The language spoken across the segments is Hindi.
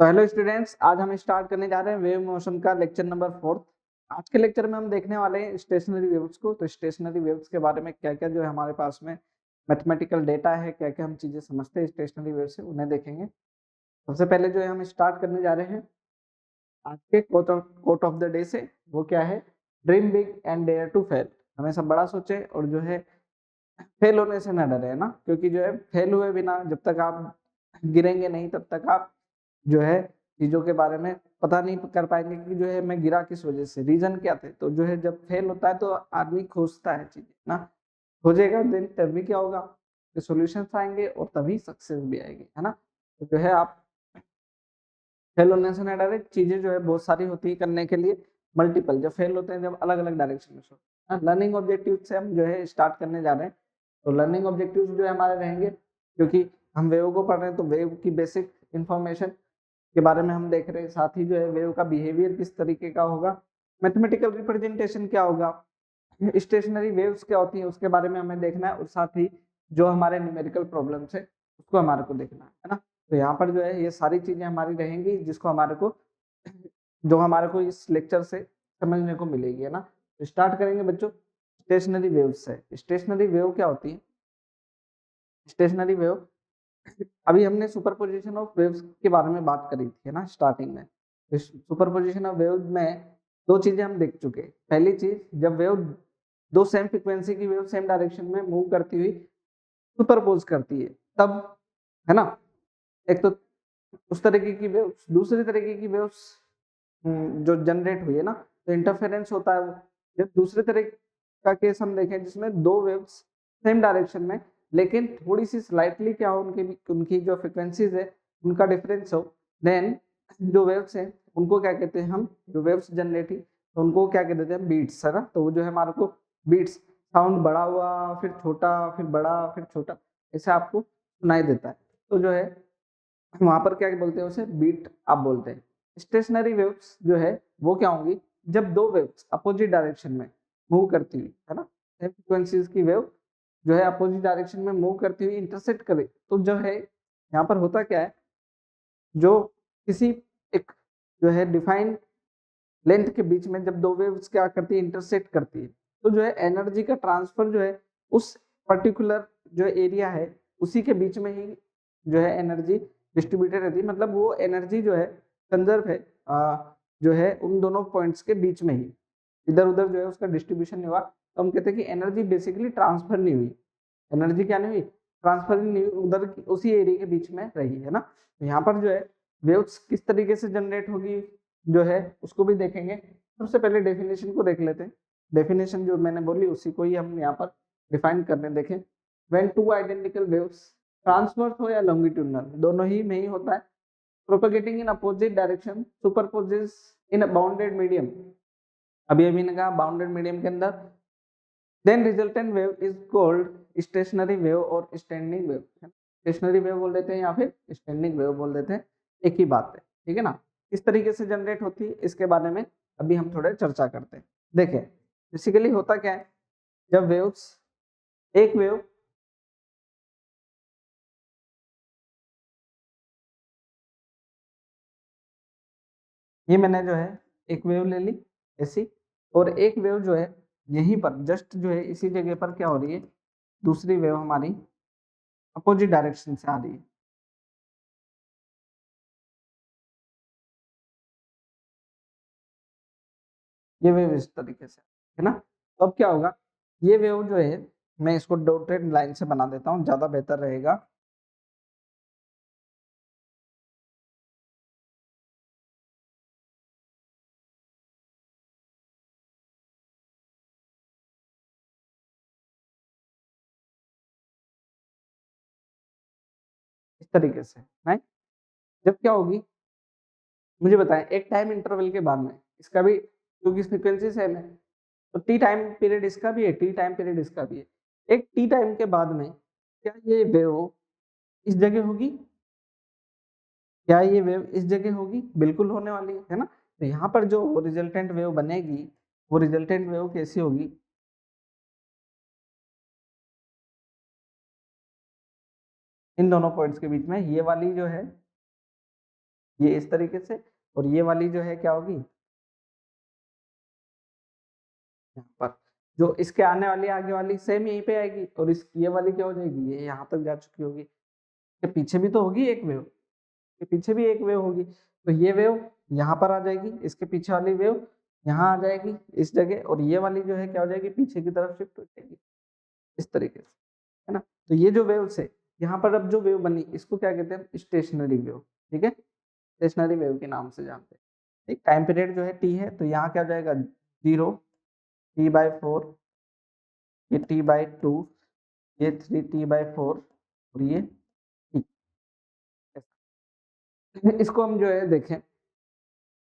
तो हेलो स्टूडेंट्स, आज हम स्टार्ट करने जा रहे हैं वेव मोशन का लेक्चर नंबर 4। आज के लेक्चर में हम देखने वाले हैं स्टेशनरी वेव्स को। तो स्टेशनरी वेव्स के बारे में क्या क्या जो है हमारे पास में मैथमेटिकल डेटा है, क्या क्या हम चीजें समझते हैं स्टेशनरी वेव से, उन्हें देखेंगे। सबसे पहले जो है हम स्टार्ट करने जा रहे हैं आज के कोट ऑफ द डे से। वो क्या है? Dream big and dare to fail. हमेशा बड़ा सोचे और जो है फेल होने से ना डरे, है ना, क्योंकि जो है फेल हुए बिना जब तक आप गिरेंगे नहीं तब तक आप जो है चीजों के बारे में पता नहीं कर पाएंगे कि जो है मैं गिरा किस वजह से, रीजन क्या थे। तो जो है जब फेल होता है तो आदमी खोजता है चीजें ना, खोजेगा दिन तभी क्या होगा, सॉल्यूशंस आएंगे और तभी सक्सेस भी आएगी, है ना। तो जो है आप फेल होने से ना डरे। चीजें जो है बहुत सारी होती है करने के लिए, मल्टीपल। जब फेल होते हैं जब अलग अलग डायरेक्शन में होते। लर्निंग ऑब्जेक्टिव से हम जो है स्टार्ट करने जा रहे हैं। तो लर्निंग ऑब्जेक्टिव जो है हमारे रहेंगे, क्योंकि हम वेव को पढ़ रहे हैं तो वेव की बेसिक इंफॉर्मेशन के बारे में हम देख रहे हैं। साथ ही जो है वेव का बिहेवियर किस तरीके का होगा, मैथमेटिकल रिप्रेजेंटेशन क्या होगा, स्टेशनरी वेव्स क्या होती है उसके बारे में हमें देखना है। और साथ ही जो हमारे न्यूमेरिकल प्रॉब्लम्स है उसको हमारे को देखना है ना। तो यहाँ पर जो है ये सारी चीजें हमारी रहेंगी जिसको हमारे को जो हमारे को इस लेक्चर से समझने को मिलेगी, है ना। तो स्टार्ट करेंगे बच्चों स्टेशनरी वेव से। स्टेशनरी वेव क्या होती है? स्टेशनरी वेव, अभी हमने सुपरपोजिशन ऑफ वेव्स के बारे में बात करी थी, है ना, स्टार्टिंग में। सुपरपोजिशन ऑफ वेव में दो चीजें हम देख चुके। पहली चीज, जब वेव दो सेम फ्रीक्वेंसी की वेव सेम डायरेक्शन में मूव करती हुई सुपरपोज करती है तब, है ना। एक तो उस तरीके की वेव्स, दूसरी तरीके की वेव्स जो जनरेट हुई है ना, तो इंटरफेरेंस होता है वो। जब दूसरे तरह का केस हम देखें जिसमें दो वेव्स सेम डायरेक्शन में लेकिन थोड़ी सी स्लाइटली क्या हो, उनकी जो फ्रिक्वेंसीज है उनका डिफरेंस हो, देन जो वेव्स है उनको क्या कहते हैं हम, जो वेव्स जनरेट हुई तो उनको क्या कहते हैं, बीट्स, है ना। तो वो जो है हमारे को बीट्स, साउंड बड़ा हुआ फिर छोटा फिर बड़ा फिर छोटा, ऐसे आपको सुनाई देता है। तो जो है वहां पर क्या बोलते हैं उसे, बीट आप बोलते हैं। स्टेशनरी वेव्स जो है वो क्या होंगी, जब दो वेव्स अपोजिट डायरेक्शन में मूव करती हुई, है ना, सेम फ्रीक्वेंसीज की वेव जो है अपोजिट डायरेक्शन में मूव करती हुई इंटरसेक्ट करे, तो जो है यहाँ पर होता क्या है, जो किसी एक जो है डिफाइंड लेंथ के बीच में जब दो वेव्स क्या करती है, इंटरसेक्ट करती है, तो जो है एनर्जी का ट्रांसफर जो है उस पर्टिकुलर जो एरिया है उसी के बीच में ही जो है एनर्जी डिस्ट्रीब्यूटेड रहती है। मतलब वो एनर्जी जो है कंजर्व है जो है उन दोनों पॉइंट्स के बीच में ही, इधर उधर जो है उसका डिस्ट्रीब्यूशन नहीं हुआ। तो हम कहते हैं कि एनर्जी बेसिकली ट्रांसफर नहीं हुई, एनर्जी क्या नहीं हुई, ट्रांसफर नहीं हुई, उधर उसी एरिया के बीच में रही, है ना। तो यहाँ पर जो है वेव्स किस तरीके से जनरेट होगी जो है उसको भी देखेंगे। सबसे पहले डेफिनेशन को देख लेते हैं। डेफिनेशन जो मैंने बोली उसी को ही हम यहाँ पर डिफाइन करने देखें। When two identical waves transverse हो या लॉन्गिट्यूडनल, दोनों ही में ही होता है, propagating in opposite direction superposes in a bounded medium, अभी अभी ने कहा बाउंडेड मीडियम के अंदर, then resultant wave is called stationary wave और स्टैंडिंग वेव। स्टेशनरी वेव बोल देते हैं या फिर स्टैंडिंग वेव बोल देते हैं, एक ही बात है, ठीक है ना। किस तरीके से जनरेट होती है इसके बारे में अभी हम थोड़े चर्चा करते हैं। देखें बेसिकली होता क्या है, जब वेव्स, एक वेव ये मैंने जो है एक वेव ले ली ऐसी, और एक वेव जो है यहीं पर जस्ट जो है इसी जगह पर क्या हो रही है, दूसरी वेव हमारी अपोजिट डायरेक्शन से आ रही है। ये वेव इस तरीके से, है ना। तो अब क्या होगा, ये वेव जो है मैं इसको डॉटेड लाइन से बना देता हूँ, ज्यादा बेहतर रहेगा। इस तरीके से नहीं, जब क्या होगी मुझे बताएं, एक टाइम इंटरवल के बाद में इसका भी, क्योंकि फ्रीक्वेंसी सेम है तो टी टाइम पीरियड इसका भी है, टी टाइम पीरियड इसका भी है। एक टी टाइम के बाद में क्या ये वेव इस जगह होगी, क्या ये वेव इस जगह होगी, बिल्कुल होने वाली है ना। तो यहाँ पर जो रिजल्टेंट वेव बनेगी वो रिजल्टेंट वेव कैसी होगी, इन दोनों पॉइंट्स के बीच में ये वाली जो है ये इस तरीके से, और ये वाली जो है क्या होगी यहाँ पर, जो इसके आने वाली आगे वाली सेम यहीं पे आएगी, और इस ये वाली क्या हो जाएगी, ये यहाँ तक जा चुकी होगी। इसके पीछे भी तो होगी एक वेव, इसके पीछे भी एक वेव होगी, तो ये वेव यहाँ पर आ जाएगी, इसके पीछे वाली वेव यहाँ आ जाएगी इस जगह, और ये वाली जो है क्या हो जाएगी, पीछे की तरफ शिफ्ट हो जाएगी इस तरीके से, है ना। तो ये जो वेव्स है, यहाँ पर अब जो वेव बनी इसको क्या कहते हैं, स्टेशनरी वेव, ठीक है, स्टेशनरी वेव के नाम से जानते हैं। ठीक, टाइम पीरियड जो है टी है, तो यहाँ क्या हो जाएगा 0, T/4, ये T/2, ये 3T/4, और ये T। इसको हम जो है देखें,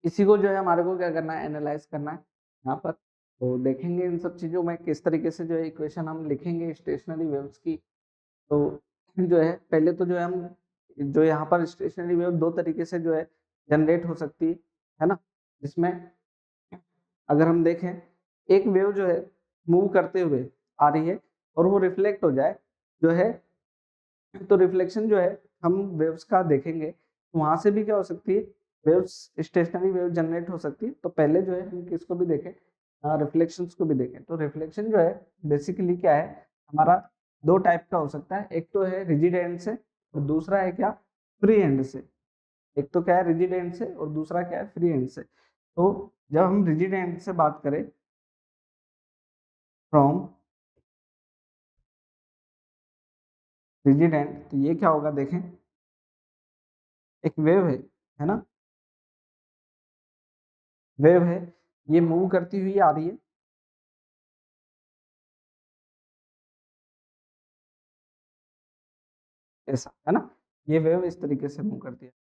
इसी को जो है हमारे को क्या करना है, एनालाइज करना है यहाँ पर। तो देखेंगे इन सब चीज़ों में किस तरीके से जो है इक्वेशन हम लिखेंगे स्टेशनरी वेव्स की। तो जो है पहले तो जो है हम जो यहाँ पर स्टेशनरी वेव दो तरीके से जो है जनरेट हो सकती है ना, जिसमें अगर हम देखें एक वेव जो है मूव करते हुए आ रही है और वो रिफ्लेक्ट हो जाए जो है, तो रिफ्लेक्शन जो है हम वेव्स का देखेंगे, तो वहां से भी क्या हो सकती है, वेव्स स्टेशनरी वेव जनरेट हो सकती है। तो पहले जो है हम किसको भी देखें, रिफ्लेक्शंस को भी देखें। तो रिफ्लेक्शन जो है बेसिकली क्या है, हमारा दो टाइप का हो सकता है, एक तो है रिजिड एंड से और दूसरा है क्या, फ्री एंड से। एक तो क्या है रिजिड एंड से और दूसरा क्या है फ्री एंड से। तो जब हम रिजिड एंड से बात करें, फ्रॉम रिजिड एंड, तो ये क्या होगा देखें, एक वेव है ना, वेव है, ये मूव करती हुई आ रही है, ऐसा है ना, ये वेव इस तरीके से मूव करती है।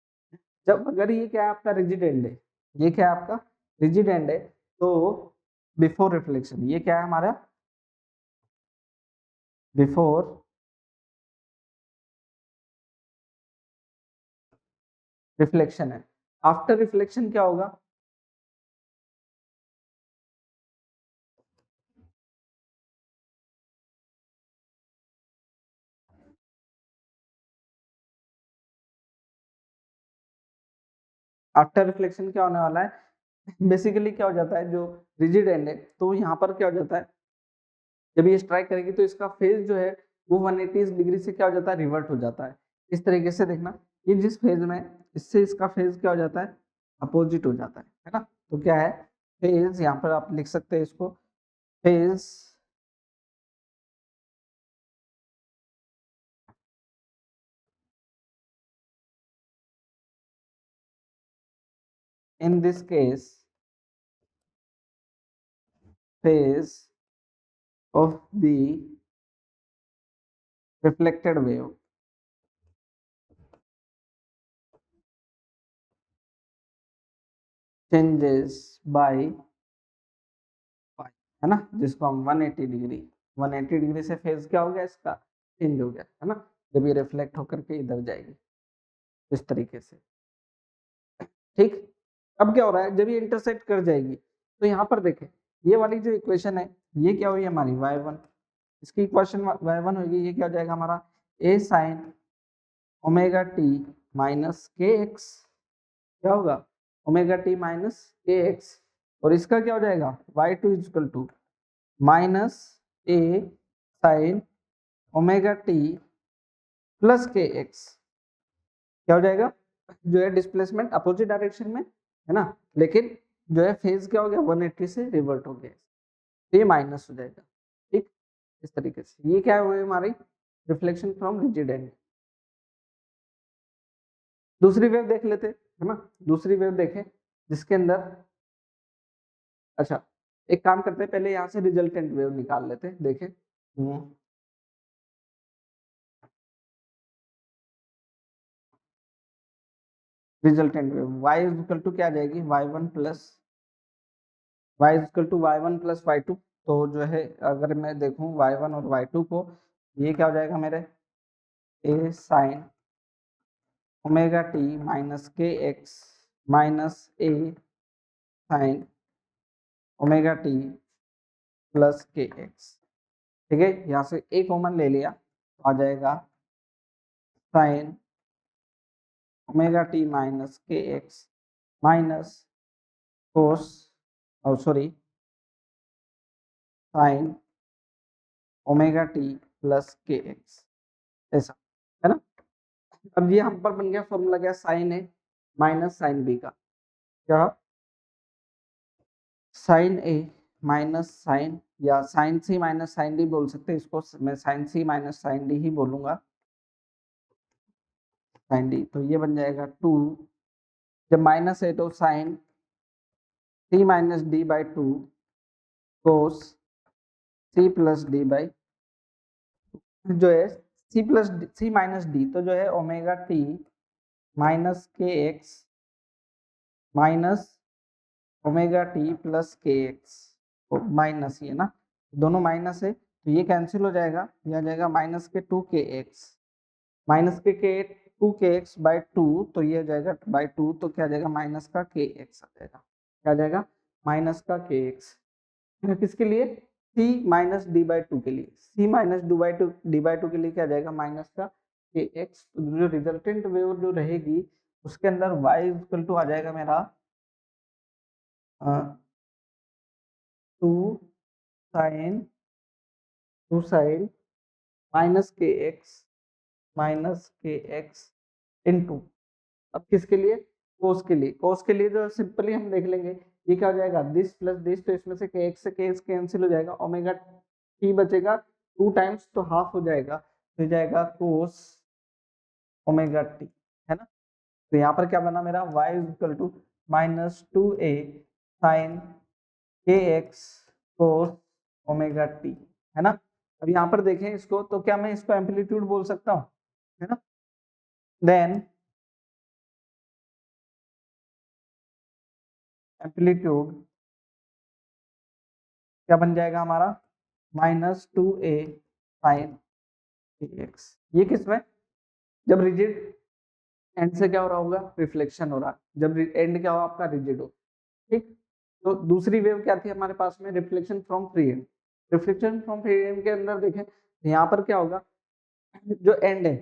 जब अगर ये क्या है आपका रिजिड एंड है, ये क्या है आपका रिजिड एंड है, तो बिफोर रिफ्लेक्शन ये क्या है हमारा, बिफोर रिफ्लेक्शन है। आफ्टर रिफ्लेक्शन क्या होगा, आफ्टर रिफ्लेक्शन क्या होने वाला है, बेसिकली क्या हो जाता है, जो रिजिड एंड है तो यहाँ पर क्या हो जाता है, जब ये स्ट्राइक करेगी तो इसका फेज जो है वो 180 डिग्री से क्या हो जाता है, रिवर्ट हो जाता है। इस तरीके से देखना, ये जिस फेज में, इससे इसका फेज क्या हो जाता है, अपोजिट हो जाता है ना। तो क्या है फेज, यहाँ पर आप लिख सकते हैं इसको, phase in this case, phase of the reflected wave changes by pi, है ना, जिसको हम 180 डिग्री, 180 डिग्री से फेज क्या हो गया, इसका चेंज हो गया, है ना, जब ये रिफ्लेक्ट होकर के इधर जाएगी इस तरीके से। ठीक, अब क्या हो रहा है, जब ये इंटरसेक्ट कर जाएगी तो यहाँ पर देखें, ये वाली जो इक्वेशन है ये क्या हुई हमारी y1, इसकी इक्वेशन y1 होगी, ये क्या हो जाएगा हमारा a sin omega t minus k x, क्या होगा omega t minus k x, और इसका क्या हो जाएगा y2 is equal to minus a sine omega t plus k x, क्या हो जाएगा, जो है डिस्प्लेसमेंट अपोजिट डायरेक्शन में है ना, लेकिन जो है फेज क्या हो गया 180 से रिवर्ट हो गया, तो ये माइनस हो जाएगा। ठीक, इस तरीके से ये क्या हुआ हमारी रिफ्लेक्शन फ्रॉम रिजिड एंड। दूसरी वेव देख लेते है ना, दूसरी वेव देखें जिसके अंदर, अच्छा एक काम करते हैं, पहले यहाँ से रिजल्टेंट वेव निकाल लेते हैं, देखें resultant wave y equal to क्या आ जाएगी y1 plus y equal to y1 plus y2। तो जो है अगर मैं देखूं y1 और y2 को, ये क्या हो जाएगा मेरे a sign omega t minus k x minus a sine omega t plus k x. ठीक है, यहाँ से ए कॉमन ले लिया तो आ जाएगा sign omega t minus k x minus cos sorry sine omega t plus k x, ऐसा है ना। अब ये यहाँ पर बन गया फॉर्मूला क्या, साइन ए माइनस साइन बी का, क्या साइन ए माइनस साइन या sign c minus sign D बोल सकते हैं इसको, मैं sign c minus sign D ही बोलूंगा, साइन डी। तो ये बन जाएगा 2, जब माइनस है तो sine c minus d by 2 cos c plus d by जो है c plus c minus d, तो जो है omega t minus k x minus omega t plus k x, minus ही है ना, दोनों माइनस है तो ये कैंसिल हो जाएगा, ये आ जाएगा माइनस के 2 के एक्स माइनस के 2 के एक्स बाई 2, तो ये आ जाएगा बाई 2, तो क्या आ जाएगा माइनस का के एक्स आ जाएगा, क्या आ जाएगा माइनस का के एक्स, किसके लिए c माइनस डी बाई 2 के लिए, c minus d by two के लिए क्या आ जाएगा माइनस का के एक्स, तो जो रिजल्टेंट वेव जो रहेगी उसके अंदर y इक्वल टू आ जाएगा मेरा 2 sign minus k x into, अब किसके लिए कोस के लिए, कोस के लिए जो सिंपली हम देख लेंगे ये क्या हो जाएगा दिस प्लस दिस, तो इसमें से के एक्स से के एक्स कैंसिल हो जाएगा, ओमेगा टी बचेगा 2 टाइम्स तो हाफ हो जाएगा, तो जाएगा कोस ओमेगा टी, है ना। तो यहाँ पर क्या बना मेरा y equal to minus 2a sine k x cos omega t, है ना। अब यहाँ पर देखें इसको, तो क्या मैं इसको एम्पलीट्यूड बोल सकता हूँ, है ना, देन एम्पलीट्यूड क्या बन जाएगा हमारा minus 2a sine k x, ये किसमें जब रिजिड एंड से क्या हो रहा होगा रिफ्लेक्शन हो रहा, जब एंड क्या हो आपका रिजिड हो, ठीक। तो दूसरी वेव क्या थी हमारे पास में reflection from free and, reflection from free and के अंदर देखें यहाँ पर क्या होगा जो एंड है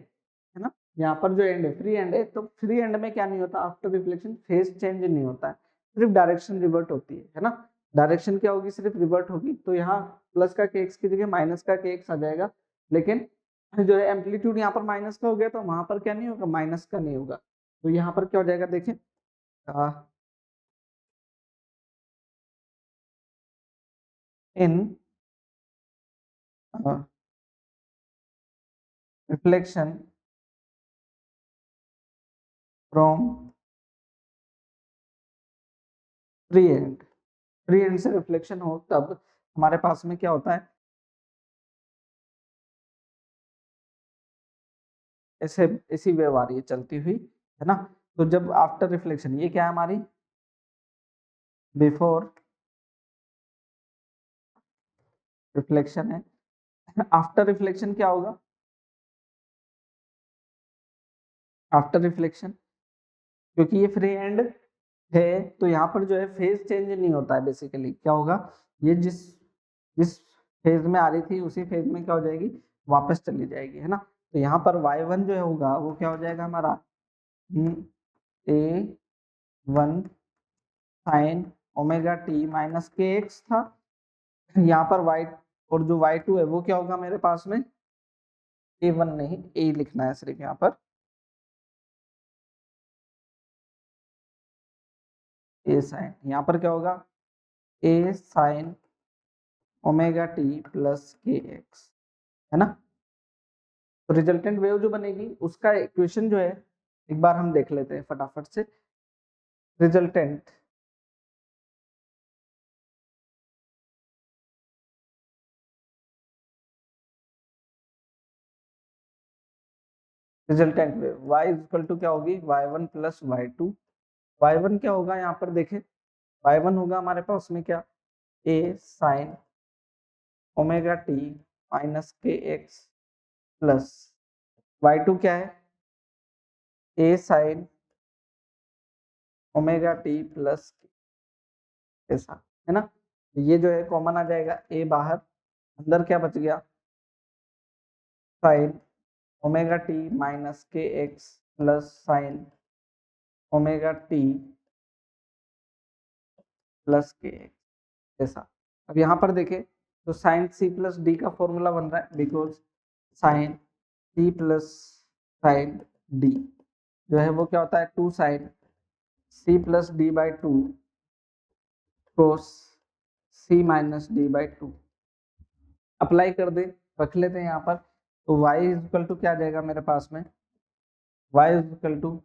ना, यहाँ पर जो एंड है फ्री एंड है, तो फ्री एंड में क्या नहीं होता आफ्टर रिफ्लेक्शन फेज चेंज नहीं होता है, सिर्फ डायरेक्शन रिवर्ट होती है ना, डायरेक्शन क्या होगी सिर्फ रिवर्ट होगी, तो यहाँ प्लस का केक्स की जगह माइनस का केक्स आ जाएगा, लेकिन जो है एम्पलीट्यूड यहाँ पर माइनस का हो गया तो वहां पर क्या नहीं होगा माइनस का नहीं होगा, तो यहाँ पर क्या हो जाएगा देखें इन रिफ्लेक्शन फ्रॉम फ्री एंड से रिफ्लेक्शन हो तब हमारे पास में क्या होता है ऐसे ऐसी वेव आ रही है चलती हुई, है ना। तो जब आफ्टर रिफ्लेक्शन ये क्या है हमारी बिफोर रिफ्लेक्शन है, आफ्टर रिफ्लेक्शन क्या होगा आफ्टर रिफ्लेक्शन, क्योंकि ये फ्री एंड है तो यहाँ पर जो है फेज चेंज नहीं होता है, बेसिकली क्या होगा ये जिस जिस फेज में आ रही थी उसी फेज में क्या हो जाएगी वापस चली जाएगी, है ना। तो यहाँ पर y1 जो है होगा वो क्या हो जाएगा हमारा a 1 sign omega t minus k x था, यहाँ पर y और जो y2 है वो क्या होगा मेरे पास में a1 नहीं a लिखना है सिर्फ यहाँ पर a साइन, यहाँ पर क्या होगा a sign omega t plus k x, है ना। तो रिजल्टेंट वेव जो बनेगी उसका इक्वेशन जो है एक बार हम देख लेते हैं फटाफट से, resultant resultant wave y equal to क्या होगी y1 प्लस y2, y1 क्या होगा यहाँ पर देखें y1 होगा हमारे पास में क्या a sign omega t minus k x plus y2 क्या है a sign omega t plus ऐसा, है ना। ये जो है कॉमन आ जाएगा a बाहर, अंदर क्या बच गया sine omega t minus k x plus sine omega t plus k x ऐसा। अब यहाँ पर देखें तो साइन सी प्लस डी का फॉर्मूला बन रहा है, because sine c plus sine d जो है वो क्या होता है, 2 sine c plus d by 2 cos c minus d by 2। Apply कर दे, रख लेते हैं यहाँ पर, तो y इज इक्वल टू क्या आ जाएगा मेरे पास में, y इज इक्वल टू,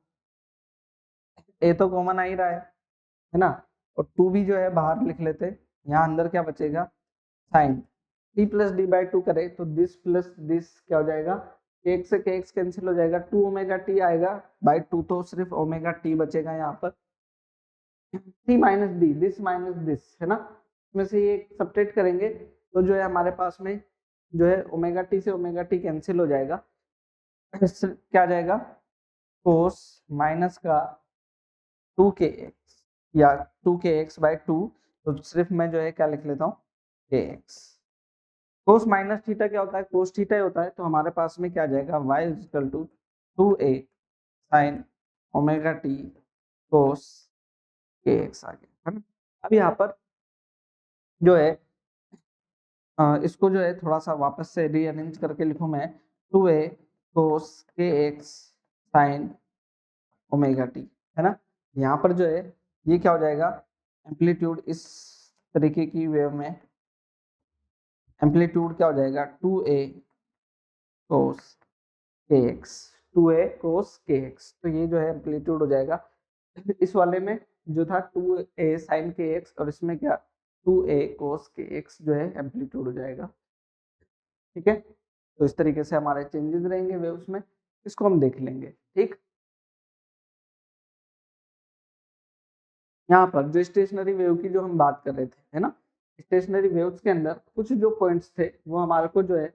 ए तो कॉमन आ ही रहा है ना, और 2 भी जो है बाहर लिख लेते, यहाँ अंदर क्या बचेगा, sine t plus d by 2 करे तो दिस प्लस दिस क्या हो जाएगा, एक से के एक्स कैंसिल हो जाएगा, 2 ओमेगा टी आएगा बाई 2, तो सिर्फ ओमेगा टी बचेगा यहाँ पर, C minus D, this minus this है ना, इसमें से ये सब्ट्रैक्ट करेंगे तो जो है हमारे पास में जो है ओमेगा टी से ओमेगा टी कैंसिल हो जाएगा, क्या आ जाएगा, कोस माइनस का 2kx या 2kx बाई 2, तो सिर्फ मैं जो है क्या लिख लेता हूँ, kx। कोस माइनस थीटा क्या होता है, कोस थीटा ही होता है, तो हमारे पास में क्या आ जाएगा, y is equal to 2a sine omega t cos kx आ गया, है ना। अब यहाँ पर जो है इसको जो है थोड़ा सा वापस से रीअरेंज करके लिखूं मैं, 2a कोस kx साइन ओमेगा टी, है ना। यहाँ पर जो है ये क्या हो जाएगा, एम्पलीट्यूड इस तरीके की वेव में एम्पलीट्यूड क्या हो जाएगा, 2a कोस kx, 2a कोस kx, तो ये जो है एम्पलीट्यूड हो जाएगा। इस वाले में जो था 2a साइन kx, और इसमें क्या 2a कोस kx जो है एम्पलीट्यूड हो जाएगा, ठीक है। तो इस तरीके से हमारे चेंजेस रहेंगे वेव्स में, इसको हम देख लेंगे, ठीक। यहाँ पर जो स्टेशनरी वेव की जो हम बात कर रहे थे, है ना, स्टेशनरी वेव्स के अंदर कुछ जो पॉइंट्स थे वो हमारे को जो है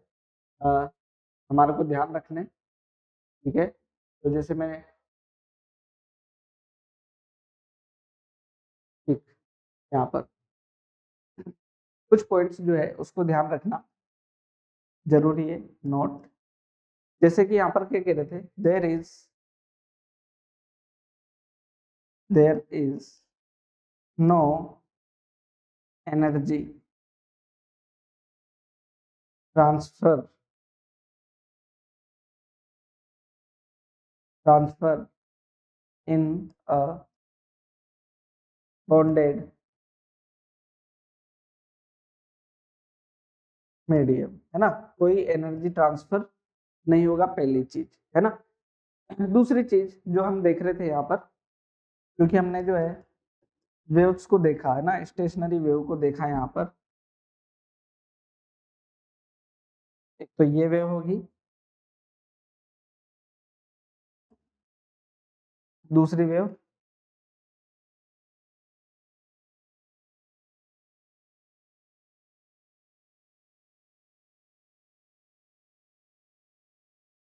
हमारे को ध्यान रखने, ठीक है। तो जैसे मैंने, ठीक, यहाँ पर कुछ पॉइंट्स जो है उसको ध्यान रखना जरूरी है, नोट, जैसे कि यहाँ पर क्या कह रहे थे, there is no energy transfer in a bonded medium, है ना, कोई एनर्जी ट्रांसफर नहीं होगा, पहली चीज, है ना। दूसरी चीज जो हम देख रहे थे यहाँ पर, क्योंकि हमने जो है वेव्स को देखा है ना, स्टेशनरी वेव को देखा यहाँ पर, एक तो ये वेव होगी, दूसरी वेव,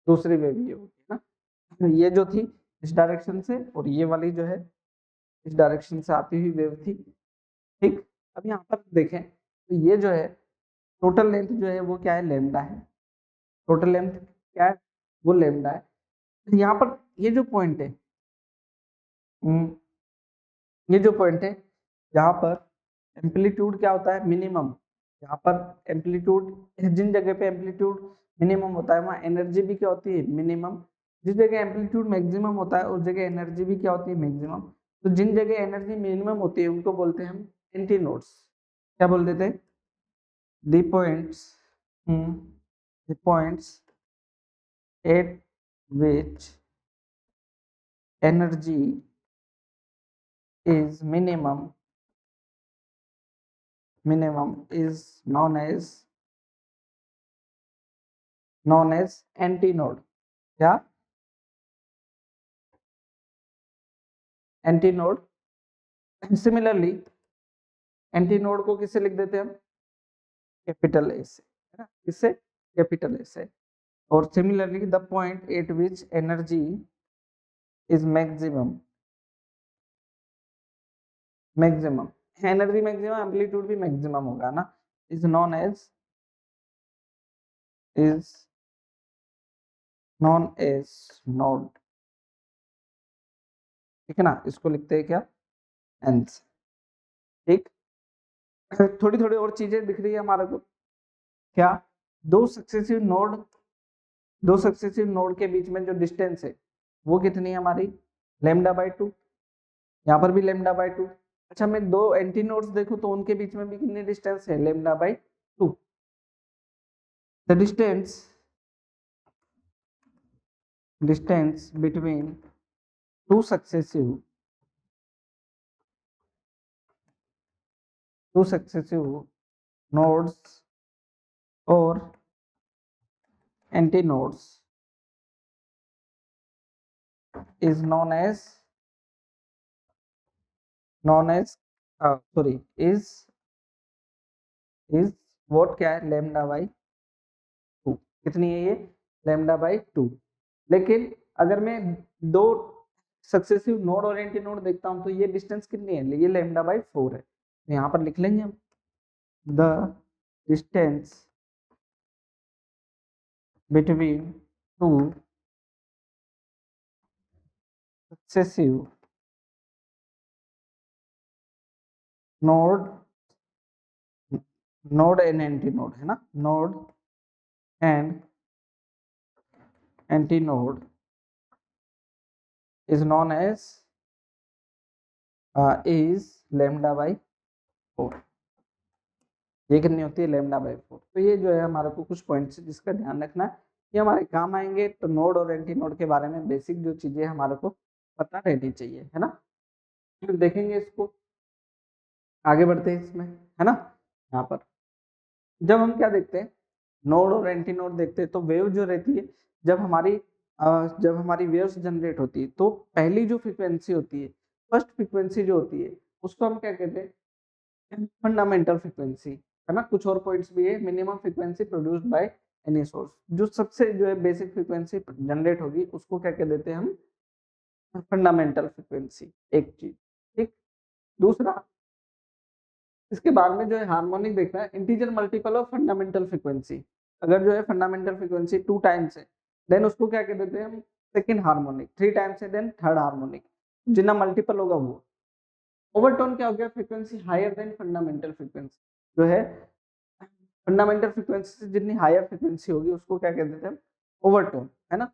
दूसरी वेव ये होगी ना, ये जो थी इस डायरेक्शन से, और ये वाली जो है इस डायरेक्शन से आती हुई वेव थी, ठीक। अब यहाँ पर देखें तो ये जो है टोटल लेंथ जो है वो क्या है, लेमडा है, टोटल लेंथ क्या है, वो लेमडा है। तो यहाँ पर ये जो पॉइंट है, ये जो पॉइंट है यहाँ पर एम्पलीट्यूड क्या होता है, मिनिमम, यहाँ पर एम्पलीट्यूड, जिन जगह पे एम्पलीट्यूड मिनिमम होता है वहाँ एनर्जी भी क्या होती है, मिनिमम, जिस जगह एम्पलीट्यूड मैक्सिमम होता है उस जगह एनर्जी भी क्या होती है, मैक्सिमम। तो जिन जगह एनर्जी मिनिमम होती है उनको बोलते हैं हम एंटी नोड्स, क्या बोल देते हैं, the points, the points at which energy is minimum is known as antinode, क्या, एंटीनोड। सिमिलरली एंटीनोड को किससे लिख देते हैं हम, कैपिटल ए से, है ना, किससे, कैपिटल ए से। और similarly the point eight which energy is maximum energy maximum, amplitude भी मैक्सिमम होगा ना, इज नॉन एज नोड, ठीक है ना, इसको लिखते हैं क्या, nth। ठीक, थोड़ी थोड़ी और चीजें दिख रही है हमारे को, क्या, दो सक्सेसिव नोड के बीच में जो डिस्टेंस है वो कितनी है हमारी, λ/2। यहाँ पर भी λ/2। अच्छा, मैं दो एंटी नोड्स देखूं तो उनके बीच में भी कितनी डिस्टेंस है, λ/2। The distance between two successive nodes और antinodes is known as sorry is what, क्या है, λ/2। कितनी है ये, λ/2। लेकिन अगर मैं दो सक्सेसिव नोड और एंटी नोड देखता हूं तो ये डिस्टेंस कितनी है, ये λ/4 है। तो यहाँ पर लिख लेंगे हम, the distance between two successive node and anti node है ना, node and anti node is known as is λ/4। ये कितनी होती है, λ/4। तो ये जो है हमारे को कुछ पॉइंट्स जिसका ध्यान रखना है, ये हमारे काम आएंगे। तो नोड और एंटी नोड के बारे में बेसिक जो चीजें हमारे को पता रहनी चाहिए, है ना। फिर देखेंगे इसको, आगे बढ़ते हैं इसमें, है ना। यहाँ पर जब हम क्या देखते हैं, नोड और एंटी नोड देखते हैं तो वेव जो रहती है, जब हमारी वेव्स जनरेट होती है तो पहली जो फ्रीक्वेंसी होती है, फर्स्ट फ्रीक्वेंसी जो होती है, उसको हम क्या कहते हैं, फंडामेंटल फ्रीक्वेंसी, है ना। कुछ और पॉइंट्स भी है, minimum frequency produced by any source, जो सबसे जो है बेसिक फ्रीक्वेंसी जनरेट होगी उसको क्या कह देते हैं हम, फंडामेंटल फ्रीक्वेंसी, एक चीज। ठीक, दूसरा, इसके बाद में जो है हार्मोनिक देखना है, integer multiple of fundamental frequency. अगर जो है फंडामेंटल फ्रीक्वेंसी 2 टाइम्स है, देन उसको क्या कह देते हैं हम, सेकंड हार्मोनिक। 3 टाइम्स है देन थर्ड हार्मोनिक, जितना मल्टीपल होगा वो। ओवरटोन क्या हो गया, frequency higher than fundamental frequency, जो है फंडामेंटल फ्रीक्वेंसी से जितनी हायर फ्रीक्वेंसी होगी उसको क्या कह देते हैं हम, ओवरटोन, है ना।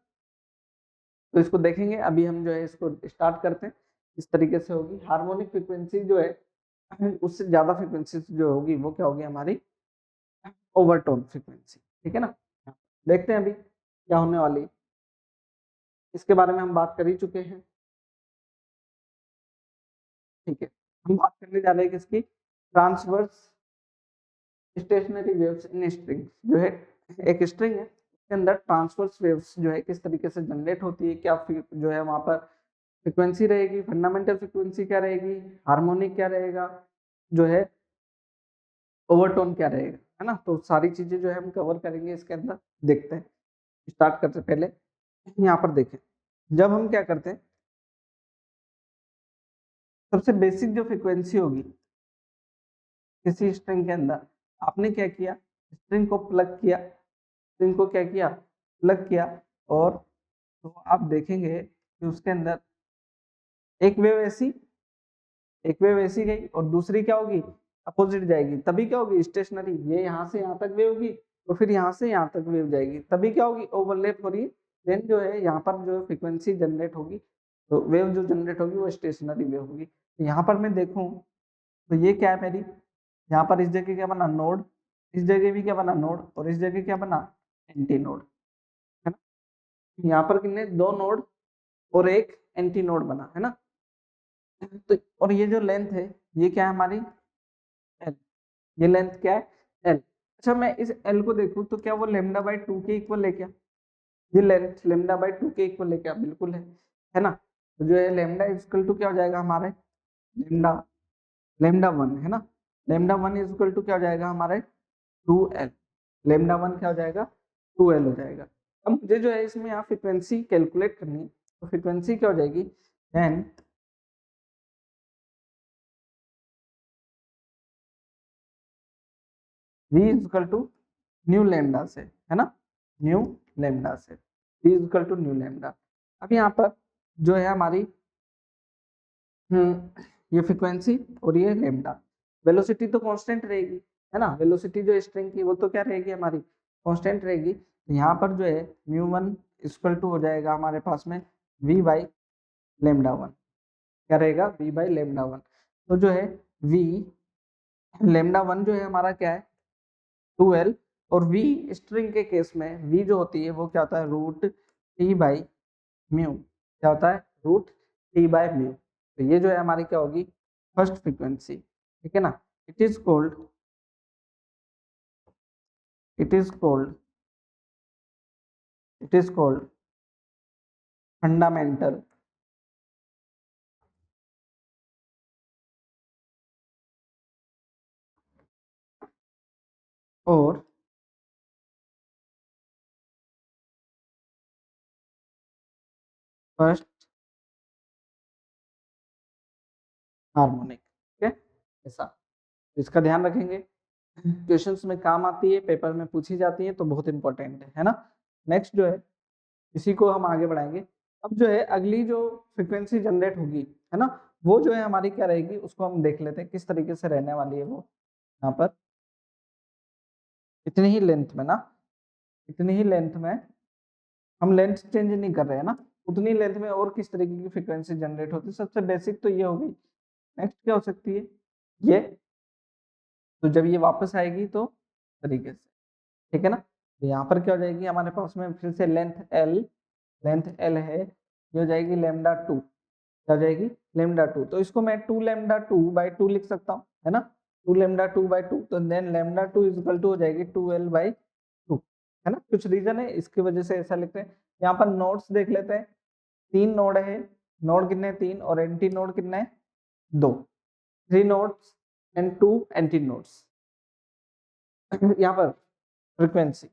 तो इसको देखेंगे, अभी हम जो है इसको स्टार्ट करते हैं। इस तरीके से होगी हार्मोनिक फ्रीक्वेंसी जो है, उससे ज्यादा फ्रीक्वेंसी जो होगी वो क्या होगी हमारी, ओवरटोन फ्रीक्वेंसी। ठीक है ना, देखते हैं अभी क्या होने वाली, इसके बारे में हम बात कर ही चुके हैं। ठीक है, हम बात करने जा रहे हैं किसकी, transverse stationery waves in string. जो है एक स्ट्रिंग है, उसके अंदर ट्रांसवर्स वेव्स जो है किस तरीके से जनरेट होती है, क्या जो है वहां पर फ्रीक्वेंसी रहेगी, फंडामेंटल फ्रीक्वेंसी क्या रहेगी, हार्मोनिक क्या रहेगा, जो है ओवरटोन क्या रहेगा, है ना। तो सारी चीजें जो है हम कवर करेंगे इसके अंदर। देखते हैं, स्टार्ट करते पहले यहाँ पर देखें, जब हम क्या करते हैं, सबसे बेसिक जो फ्रीक्वेंसी होगी किसी स्ट्रिंग के अंदर, आपने क्या किया, स्ट्रिंग को प्लग किया, स्ट्रिंग को क्या किया, प्लग किया, और तो आप देखेंगे कि उसके अंदर एक वेव ऐसी गई और दूसरी क्या होगी, अपोजिट जाएगी, तभी क्या होगी, स्टेशनरी। ये यहाँ से यहाँ तक वेव होगी और फिर यहाँ से यहाँ तक वेव जाएगी, तभी क्या होगी, ओवरलैप हो रही है। देन जो है यहाँ पर जो फ्रीक्वेंसी जनरेट होगी, तो वेव जो जनरेट होगी वो स्टेशनरी वेव होगी। तो यहाँ पर मैं देखूँ तो ये क्या है मेरी, यहाँ पर इस जगह क्या बना, नोड, इस जगह भी क्या बना, नोड, और इस जगह क्या बना, एंटी नोड, है ना। यहाँ पर कितने, 2 नोड और एक एंटी नोड बना, है ना। तो और ये जो लेंथ है ये क्या है हमारी, एल। ये लेंथ क्या है, एल। अच्छा, मैं इस एल को देखूं तो क्या वो λ/2 के इक्वल है क्या, ये लेंथ λ/2 के इक्वल है क्या, बिल्कुल है ना। तो जो है लेमडा इक्वल टू क्या हो जाएगा हमारे, लेमडा लेमडा 1, है ना। लेमडा 1 इक्वल टू क्या हो जाएगा हमारे, 2l। लेमडा 1 क्या हो जाएगा, 2l हो जाएगा। अब मुझे जो है इसमें यहाँ फ्रीक्वेंसी कैलकुलेट करनी है, तो फ्रीक्वेंसी क्या हो जाएगी, then v equal to nu lambda से, है ना, न्यू लेमडा से, v equal to nu lambda. अब यहाँ पर जो है हमारी ये फ्रीक्वेंसी और ये लेमडा। वेलोसिटी तो कांस्टेंट रहेगी, है ना, वेलोसिटी जो स्ट्रिंग की वो तो क्या रहेगी हमारी, कांस्टेंट रहेगी। तो यहाँ पर जो है म्यू वन इक्वल टू हो जाएगा हमारे पास में v बाई लेमडा वन। क्या रहेगा, v बाई लेमडा वन। तो जो है v लेमडा वन जो है हमारा क्या है 2l, और v स्ट्रिंग के केस में v जो होती है वो क्या होता है रूट टी बाई म्यू। क्या होता है, रूट टी बाई म्यू। तो ये जो है हमारी क्या होगी, फर्स्ट फ्रीक्वेंसी, ठीक है ना। It is called it is called it is called fundamental और फर्स्ट हार्मोनिक, ठीक है, ऐसा। तो इसका ध्यान रखेंगे, क्वेश्चंस में काम आती है, पेपर में पूछी जाती है, तो बहुत इंपॉर्टेंट है ना। नेक्स्ट जो है इसी को हम आगे बढ़ाएंगे। अब जो है अगली जो फ्रीक्वेंसी जनरेट होगी, है ना, वो जो है हमारी क्या रहेगी उसको हम देख लेते हैं किस तरीके से रहने वाली है वो। यहाँ पर इतनी ही लेंथ में ना, इतनी ही लेंथ में, हम लेंथ चेंज नहीं कर रहे हैं ना, उतनी लेंथ में और किस तरीके की फ्रीक्वेंसी जनरेट होती है। सबसे बेसिक तो ये होगी। नेक्स्ट क्या हो सकती है, ये, तो जब ये वापस आएगी तो तरीके से, ठीक है ना। तो यहाँ पर क्या हो जाएगी हमारे पास में फिर से लेंथ एल है, ये हो जाएगी लेमडा टू। क्या हो जाएगी, लेमडा टू। तो इसको मैं two lambda two by two लिख सकता हूँ, है ना, two lambda two by two. तो then lambda two is equal to हो जाएगी टू एल बाई टू, है ना। कुछ रीजन है इसकी वजह से ऐसा लिखते हैं। यहाँ पर नोड्स देख लेते हैं, तीन नोड है, नोड कितने हैं? तीन, और एंटी नोड कितने हैं? दो। Three nodes and two antinodes. यहाँ पर फ्रीक्वेंसी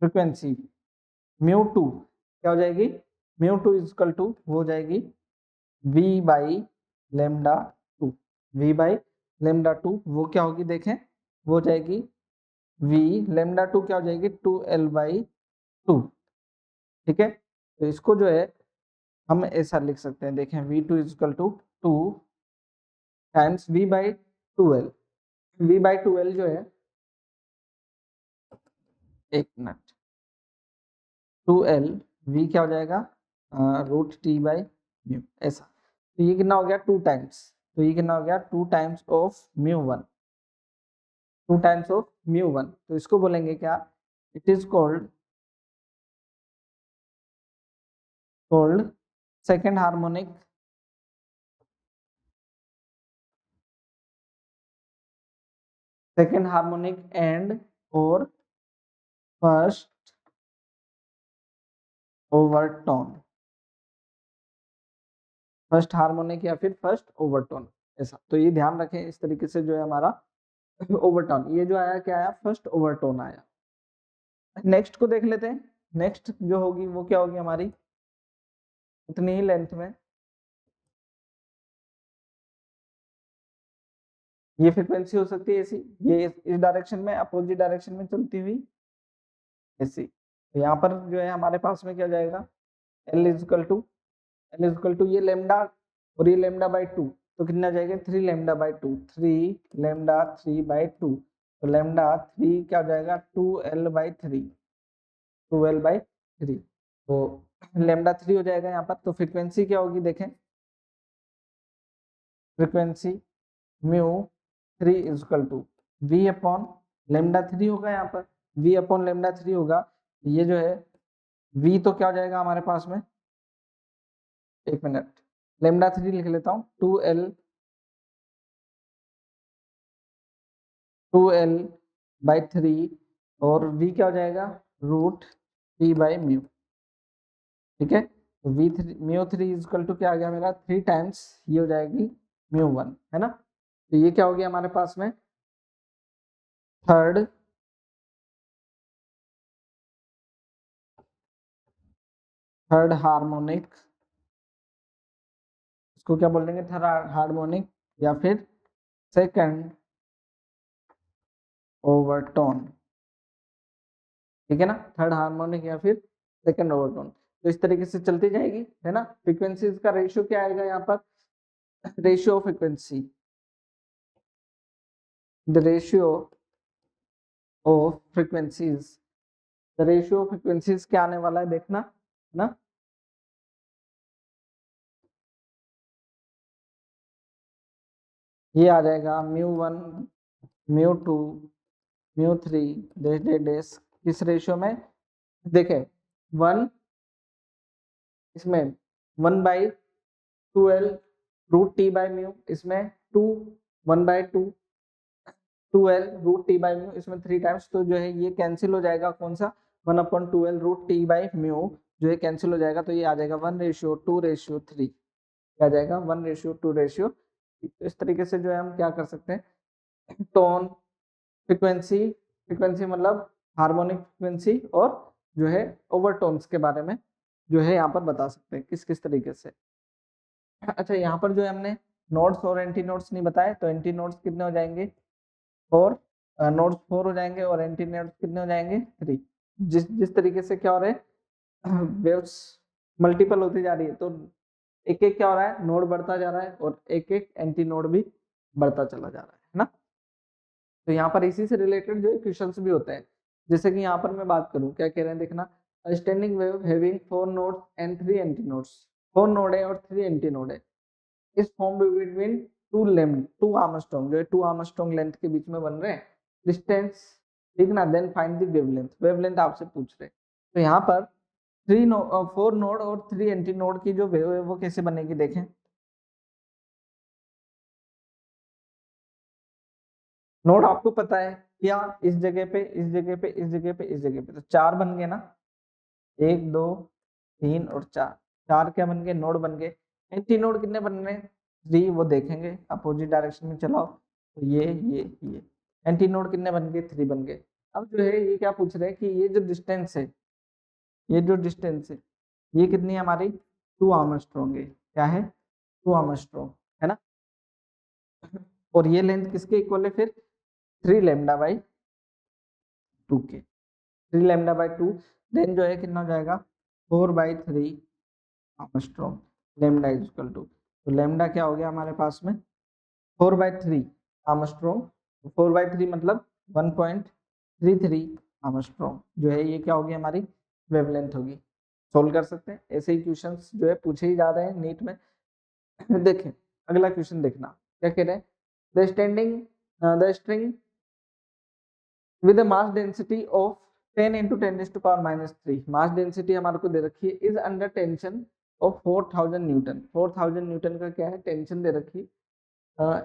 फ्रीक्वेंसी म्यू टू क्या हो जाएगी, mu two is equal to हो जाएगी v by lambda two. v by lambda two वो क्या होगी देखें, वो हो जाएगी v लेमडा टू क्या हो जाएगी टू एल बाई टू, ठीक है। तो इसको जो है हम ऐसा लिख सकते हैं, देखें v two is equal to two times v by two l. v by two l जो है, एक मिनट, टू एल v क्या हो जाएगा रूट टी बाई म्यू, ऐसा। तो ये कितना हो गया टू टाइम्स, तो ये कितना हो गया two times of mu one, two times of mu one. तो इसको बोलेंगे क्या, it is called second harmonic, second harmonic and और फर्स्ट ओवरटोन, फर्स्ट हार्मोनिक या फिर फर्स्ट ओवरटोन, ऐसा। तो ये ध्यान रखें, इस तरीके से जो है हमारा ओवरटोन, ये जो आया क्या आया, फर्स्ट ओवरटोन आया। नेक्स्ट को देख लेते हैं, नेक्स्ट जो होगी वो क्या होगी हमारी, उतनी ही लेंथ में ये फ्रीक्वेंसी हो सकती है ऐसी, ये इस डायरेक्शन में, अपोजिट डायरेक्शन में चलती हुई ऐसी। तो यहाँ पर जो है हमारे पास में क्या जाएगा, एल इजकल टू, ये लेमडा और ये लेमडा बाई टू, तो कितना जाएगा three lambda by two, three lambda three by two. तो लेमडा थ्री क्या हो जाएगा two l by three, two l by three. तो लेमडा थ्री हो जाएगा यहाँ पर। तो फ्रीक्वेंसी क्या होगी देखें, frequency mu three is equal to v upon lambda three होगा, यहाँ पर वी अपॉन लेमडा थ्री होगा। ये जो है वी तो क्या हो जाएगा हमारे पास में, एक मिनट, लेमडा थ्री लिख लेता हूँ, टू एल बाई थ्री, और v क्या हो जाएगा रूट टी बाई म्यू, ठीक है। तो v three mu three is equal to क्या आ गया मेरा, थ्री टाइम्स ये हो जाएगी म्यू वन, है ना। तो ये क्या हो गया हमारे पास में, थर्ड थर्ड हार्मोनिक, इसको क्या बोल देंगे, थर्ड हार्मोनिक या फिर सेकंड ओवरटोन, ठीक है ना, थर्ड हार्मोनिक या फिर सेकंड ओवरटोन। तो इस तरीके से चलती जाएगी, है ना। फ्रीक्वेंसीज का रेशियो क्या आएगा यहाँ पर, ratio of frequency, the ratio of frequencies, the ratio of frequencies क्या आने वाला है देखना, है ना। ये आ जाएगा μ1 μ2 μ3 डैश डैश डैश, किस रेशियो में, देखें 1 इसमें 1/12 रूट टी बाई म्यू, इसमें 2 1/2 2l root T by mu, इसमें 3 टाइम्स, तो जो है ये कैंसिल हो जाएगा, कौन सा 1/12 रूट टी बाई म्यू जो है कैंसिल हो जाएगा, तो ये आ जाएगा 1:2:3, क्या आ जाएगा 1:2:, तो इस तरीके से जो है हम क्या कर सकते हैं, टोन फ्रीक्वेंसी, फ्रीक्वेंसी मतलब हार्मोनिक फ्रीक्वेंसी, और जो है ओवरटोन्स के बारे में जो है यहाँ पर बता सकते हैं किस किस तरीके से। अच्छा, यहाँ पर जो है हमने नोड्स और एंटी नोड्स नहीं बताए, तो एंटी नोड्स कितने हो जाएंगे, 4, नोड्स 4 हो जाएंगे, और एंटी नोड्स कितने हो जाएंगे 3। जिस जिस तरीके से क्या हो रहा है, वेव्स मल्टीपल होती जा रही है, तो एक एक क्या हो रहा है, नोड बढ़ता जा रहा है, और एक एक एंटी नोड भी बढ़ता चला जा रहा है ना। तो यहाँ पर इसी से रिलेटेड जो क्वेश्चंस भी होते हैं, जैसे कि यहाँ पर मैं बात करूँ, क्या कह रहे हैं देखना, standing wave having 4 nodes and 3 anti nodes, 4 node है और 3 एंटी नोड है, इस फॉर्म बिटवीन 2 आर्मस्ट्रॉन्ग, जो है 2 आर्मस्ट्रॉन्ग लेंथ के बीच में बन रहे हैं, डिस्टेंस, ठीक ना, then find the wavelength, wavelength आपसे पूछ रहे हैं। तो यहाँ पर 4 नोड और 3 एंटी नोड की जो वेव है वो कैसे बनेगी, देखें, नोड आपको पता है क्या, इस जगह पे इस जगह पे इस जगह पे इस जगह पे, तो 4 बन गए ना, 1 2 3 और 4, 4 क्या बन गए, नोड बन गए। एंटी नोड कितने बन रहे हैं, 3, वो देखेंगे अपोजिट डायरेक्शन में चलाओ, तो ये एंटी नोड कितने बन गए, 3 बन गए। अब जो है ये क्या पूछ रहे हैं कि ये जो डिस्टेंस है, ये जो डिस्टेंस है ये कितनी है हमारी, 2 आर्मस्ट्रॉन्ग है, क्या है 2 आर्मस्ट्रॉन्ग, है ना। और ये लेंथ किसके इक्वल है फिर, 3 लैम्डा बाई 2 के, 3 लैम्डा बाई 2, देन जो है कितना हो जाएगा 4/3 angstrom, lambda is equal to, तो लैम्डा क्या हो गया हमारे पास में 4/3 आर्मस्ट्रॉन्ग, 4/3 मतलब 1.33 आर्मस्ट्रॉन्ग, जो है ये क्या होगी हमारी वेवलेंथ होगी। सोल्व कर सकते हैं, ऐसे ही क्वेश्चंस जो है पूछे ही जा रहे हैं नीट में। देखें अगला क्वेश्चन देखना, क्या कह रहे हैं, the string with a mass density of 10 into 10 raised to power minus 3, mass density हमारे को दे रखी है, is under tension of 4000 Newton, 4000 Newton का क्या है टेंशन दे रखी,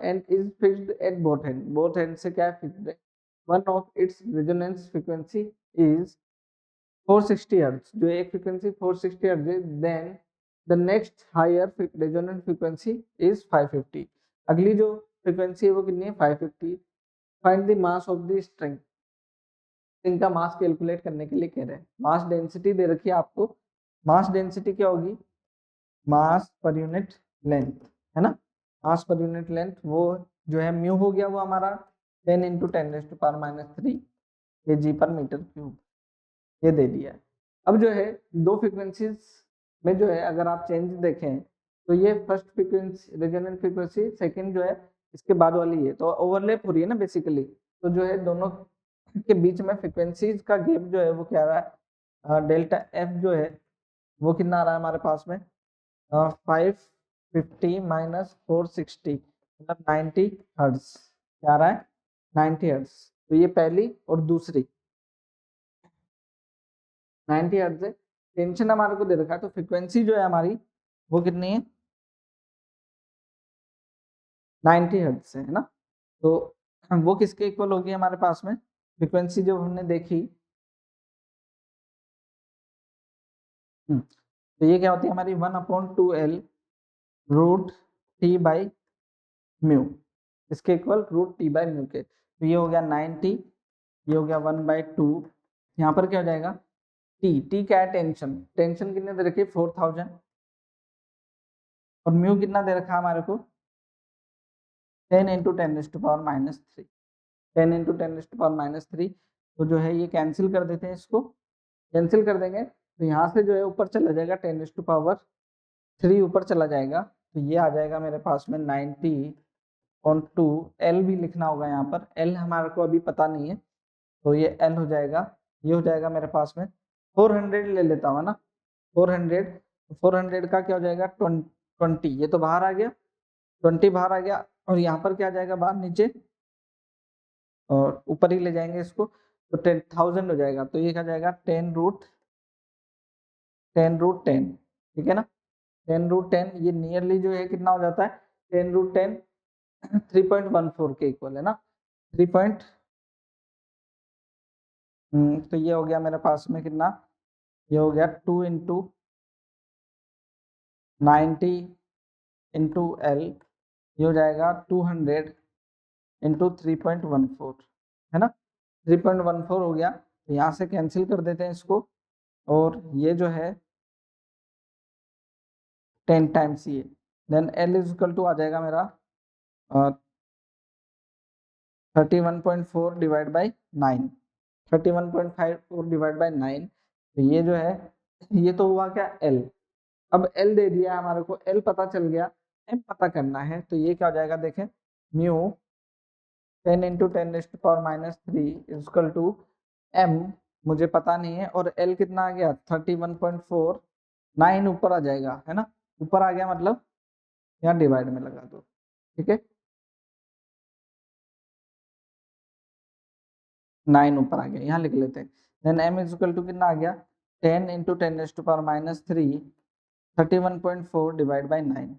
and is fixed at both end से क्या है फिक्स्ड है, one of its resonance frequency is 460 hertz, जो एक फ्रीक्वेंसी 460 हर्ट्ज है, then the next higher resonance frequency is 550, अगली जो फ्रीक्वेंसी है वो कितनी है 550, find the mass of the string, इनका मास कैलकुलेट करने के लिए कह रहे हैं, मास डेंसिटी दे रखी है आपको, मास डेंसिटी क्या होगी, मास पर यूनिट लेंथ, है ना, मास पर यूनिट लेंथ, वो जो है म्यू हो गया वो हमारा 10 into 10⁻³ kg पर मीटर क्यूब, ये दे दिया है। अब जो है दो फ्रीक्वेंसीज में जो है अगर आप चेंज देखें, तो ये first frequency resonant frequency, second जो है इसके बाद वाली है, तो ओवरलैप हो रही है ना बेसिकली, तो जो है दोनों के बीच में फ्रीक्वेंसीज का गैप जो है वो क्या रहा है, डेल्टा एफ जो है वो कितना आ रहा है हमारे पास में, 550 माइनस 460 मतलब 90 हर्ट्ज, क्या आ रहा है 90 हर्ट्ज, तो ये पहली और दूसरी 90 हर्ट्ज है, टेंशन हमारे को दे रखा है, तो फ्रीक्वेंसी जो है हमारी वो कितनी है 90 हर्ट्ज से, है ना, तो वो किसके इक्वल होगी हमारे पास में, फ्रीक्वेंसी जो हमने देखी, तो ये क्या होती है हमारी 1/2l root T by mu, इसके equal root T by mu के, तो ये हो गया 90, ये हो गया 1/2, यहाँ पर क्या हो जाएगा टी क्या है टेंशन, टेंशन कितने दे रखी है 4000, और म्यू कितना दे रखा है हमारे को 10 into 10⁻³ 10 into 10⁻³, तो जो है ये कैंसिल कर देते हैं, इसको कैंसिल कर देंगे, तो यहाँ से जो है ऊपर चला जाएगा 10⁻³ ऊपर चला जाएगा, तो ये आ जाएगा मेरे पास में 90/2। एल भी लिखना होगा यहाँ पर, एल हमारे को अभी पता नहीं है, तो ये एल हो जाएगा, ये हो जाएगा मेरे पास में 400 ले लेता हूँ ना, 400 का क्या हो जाएगा 20, ये तो बाहर आ गया, 20 बाहर आ गया, और यहाँ पर क्या आ जाएगा बाहर नीचे, और ऊपर ही ले जाएंगे इसको, तो 10,000 हो जाएगा, तो ये क्या जाएगा 10√10, ठीक है ना, 10√10, ये नियरली जो है कितना हो जाता है 10√10 3.14 के इक्वल है ना, 3 तो ये हो गया मेरे पास में कितना, ये हो गया 2 × 90 × L, ये हो जाएगा 200 × 3.14, है ना, 3.14 हो गया, तो यहाँ से कैंसिल कर देते हैं इसको, और ये जो है 10 टाइम्स ये, देन L = आ जाएगा मेरा 31.4 डिवाइड बाई 9, 31.54 डिवाइड बाई 9, तो ये जो है, ये तो हुआ क्या L। अब L दे दिया हमारे को, L पता चल गया, M पता करना है, तो ये क्या हो जाएगा देखें, म्यू 10 × 10⁻³ = M, मुझे पता नहीं है, और L कितना आ गया 31.4, 9 ऊपर आ जाएगा, है ना, ऊपर आ गया मतलब यहाँ डिवाइड में लगा दो, ठीक है, 9 ऊपर आ गया, यहाँ लिख लेते हैं, देन M = कितना आ गया 10 × 10⁻³ 31.4 डिवाइड बाई 9,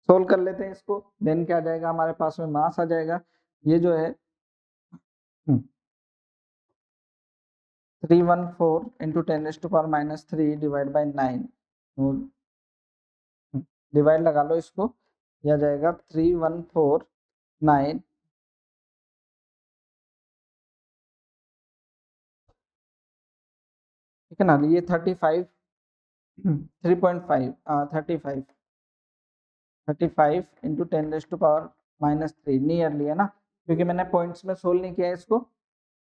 सोल्व कर लेते हैं इसको, देन क्या आ जाएगा हमारे पास में मास आ जाएगा, ये जो है 314 × 10⁻³ डिवाइड बाई 9, डिवाइड लगा लो इसको, यह जाएगा 3149, ठीक है ना, ये 35 3.5 35 × 10⁻³ नियरली है ना, क्योंकि मैंने पॉइंट्स में सोल्व नहीं किया इसको,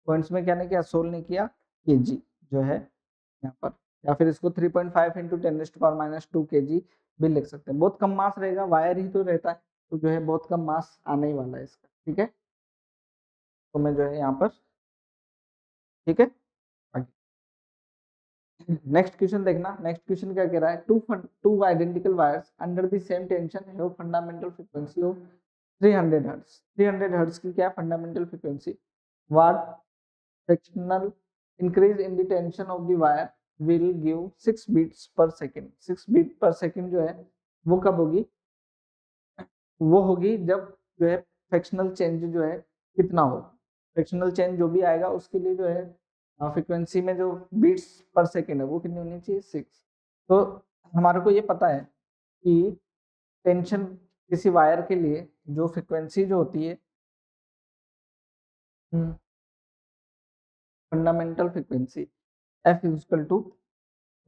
पॉइंट्स में क्या नहीं किया, सोल्व नहीं किया, kg जो है यहाँ पर, या फिर इसको 3.5 × 10⁻² kg भी लिख सकते हैं, बहुत कम मास रहेगा, वायर ही तो रहता है, तो जो है बहुत कम मास आने ही वाला है इसका, ठीक है, तो मैं जो है यहाँ पर, ठीक है, नेक्स्ट क्वेश्चन देखना, नेक्स्ट क्वेश्चन क्या कह रहा है, two identical wires under the same tension have fundamental frequency of 300 hertz, 300 hertz की क्या fundamental frequency, what fractional increase in the tension of the wire will give 6 beats per second, 6 beat per second जो है वो कब होगी, वो होगी जब जो है फ्रैक्शनल चेंज जो है कितना हो, फ्रैक्शनल चेंज जो भी आएगा उसके लिए जो है फ्रीक्वेंसी में जो बीट्स पर सेकंड है वो कितनी होनी चाहिए 6, तो हमारे को ये पता है कि टेंशन किसी वायर के लिए जो फ्रीक्वेंसी जो होती है fundamental frequency F =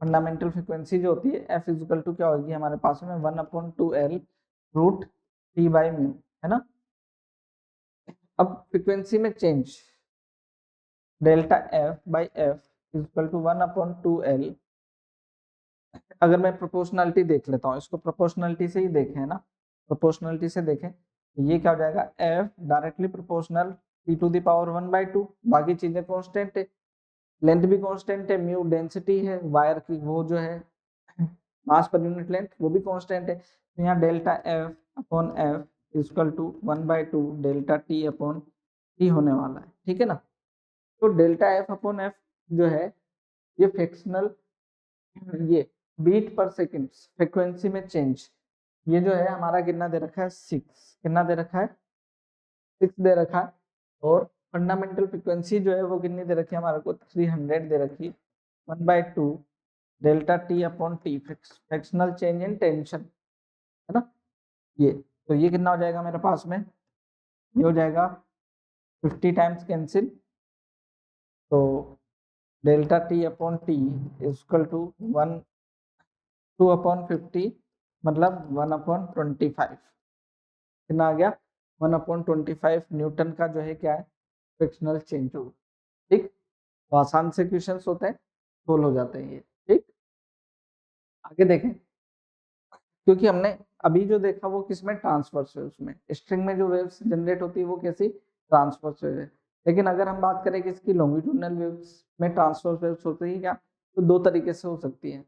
fundamental frequency जो होती है F = क्या होगी हमारे पास में 1/2L√T/μ, है ना, अब फ्रीक्वेंसी में चेंज डेल्टा F/F = 1/2L, अगर मैं प्रोपोर्शनलिटी देख लेता हूँ, इसको प्रोपोर्शनलिटी से ही देखें, है ना, प्रोपोर्शनलिटी से देखें, तो ये क्या हो जाएगा F डायरेक्टली प्रोपोर्शनल T⁻1/2, बाकी चीजें कांस्टेंट है, लेंथ भी कांस्टेंट है, म्यू डेंसिटी है वायर की, वो जो है मास पर यूनिट लेंथ वो भी कांस्टेंट है, तो यहाँ डेल्टा F/F = 1/2 डेल्टा T/T होने वाला है, ठीक है ना, तो डेल्टा F/F जो है ये फ्रैक्शनल, ये बीट पर सेकंड फ्रीक्वेंसी में चेंज, ये जो है हमारा कितना दे रखा है 6, कितना दे रखा है 6 दे रखा है, और फंडामेंटल फ्रीक्वेंसी जो है वो कितनी दे रखी है हमारे को 300 दे रखी है, 1/2 delta T/T fractional change in tension, है ना, ये तो ये कितना हो जाएगा मेरे पास में, ये हो जाएगा 50 टाइम्स कैंसिल, तो डेल्टा T/T = 1 2/50 मतलब 1/25, कितना आ गया 1/25 न्यूटन का जो है क्या है फ्रिक्शनल चेंज होगा, ठीक, तो आसान से क्वेश्चंस होते हैं, सोल्व हो जाते हैं ये, ठीक। आगे देखें, क्योंकि हमने अभी जो देखा वो किसमें, ट्रांसवर्स वेव्स में। स्ट्रिंग में जो वेव्स जनरेट होती है वो कैसी, ट्रांसवर्स वेव है। लेकिन अगर हम बात करें कि इसकी लॉन्गिट्यूडनल वेव्स में ट्रांसवर्स वेव्स होती है क्या, तो दो तरीके से हो सकती है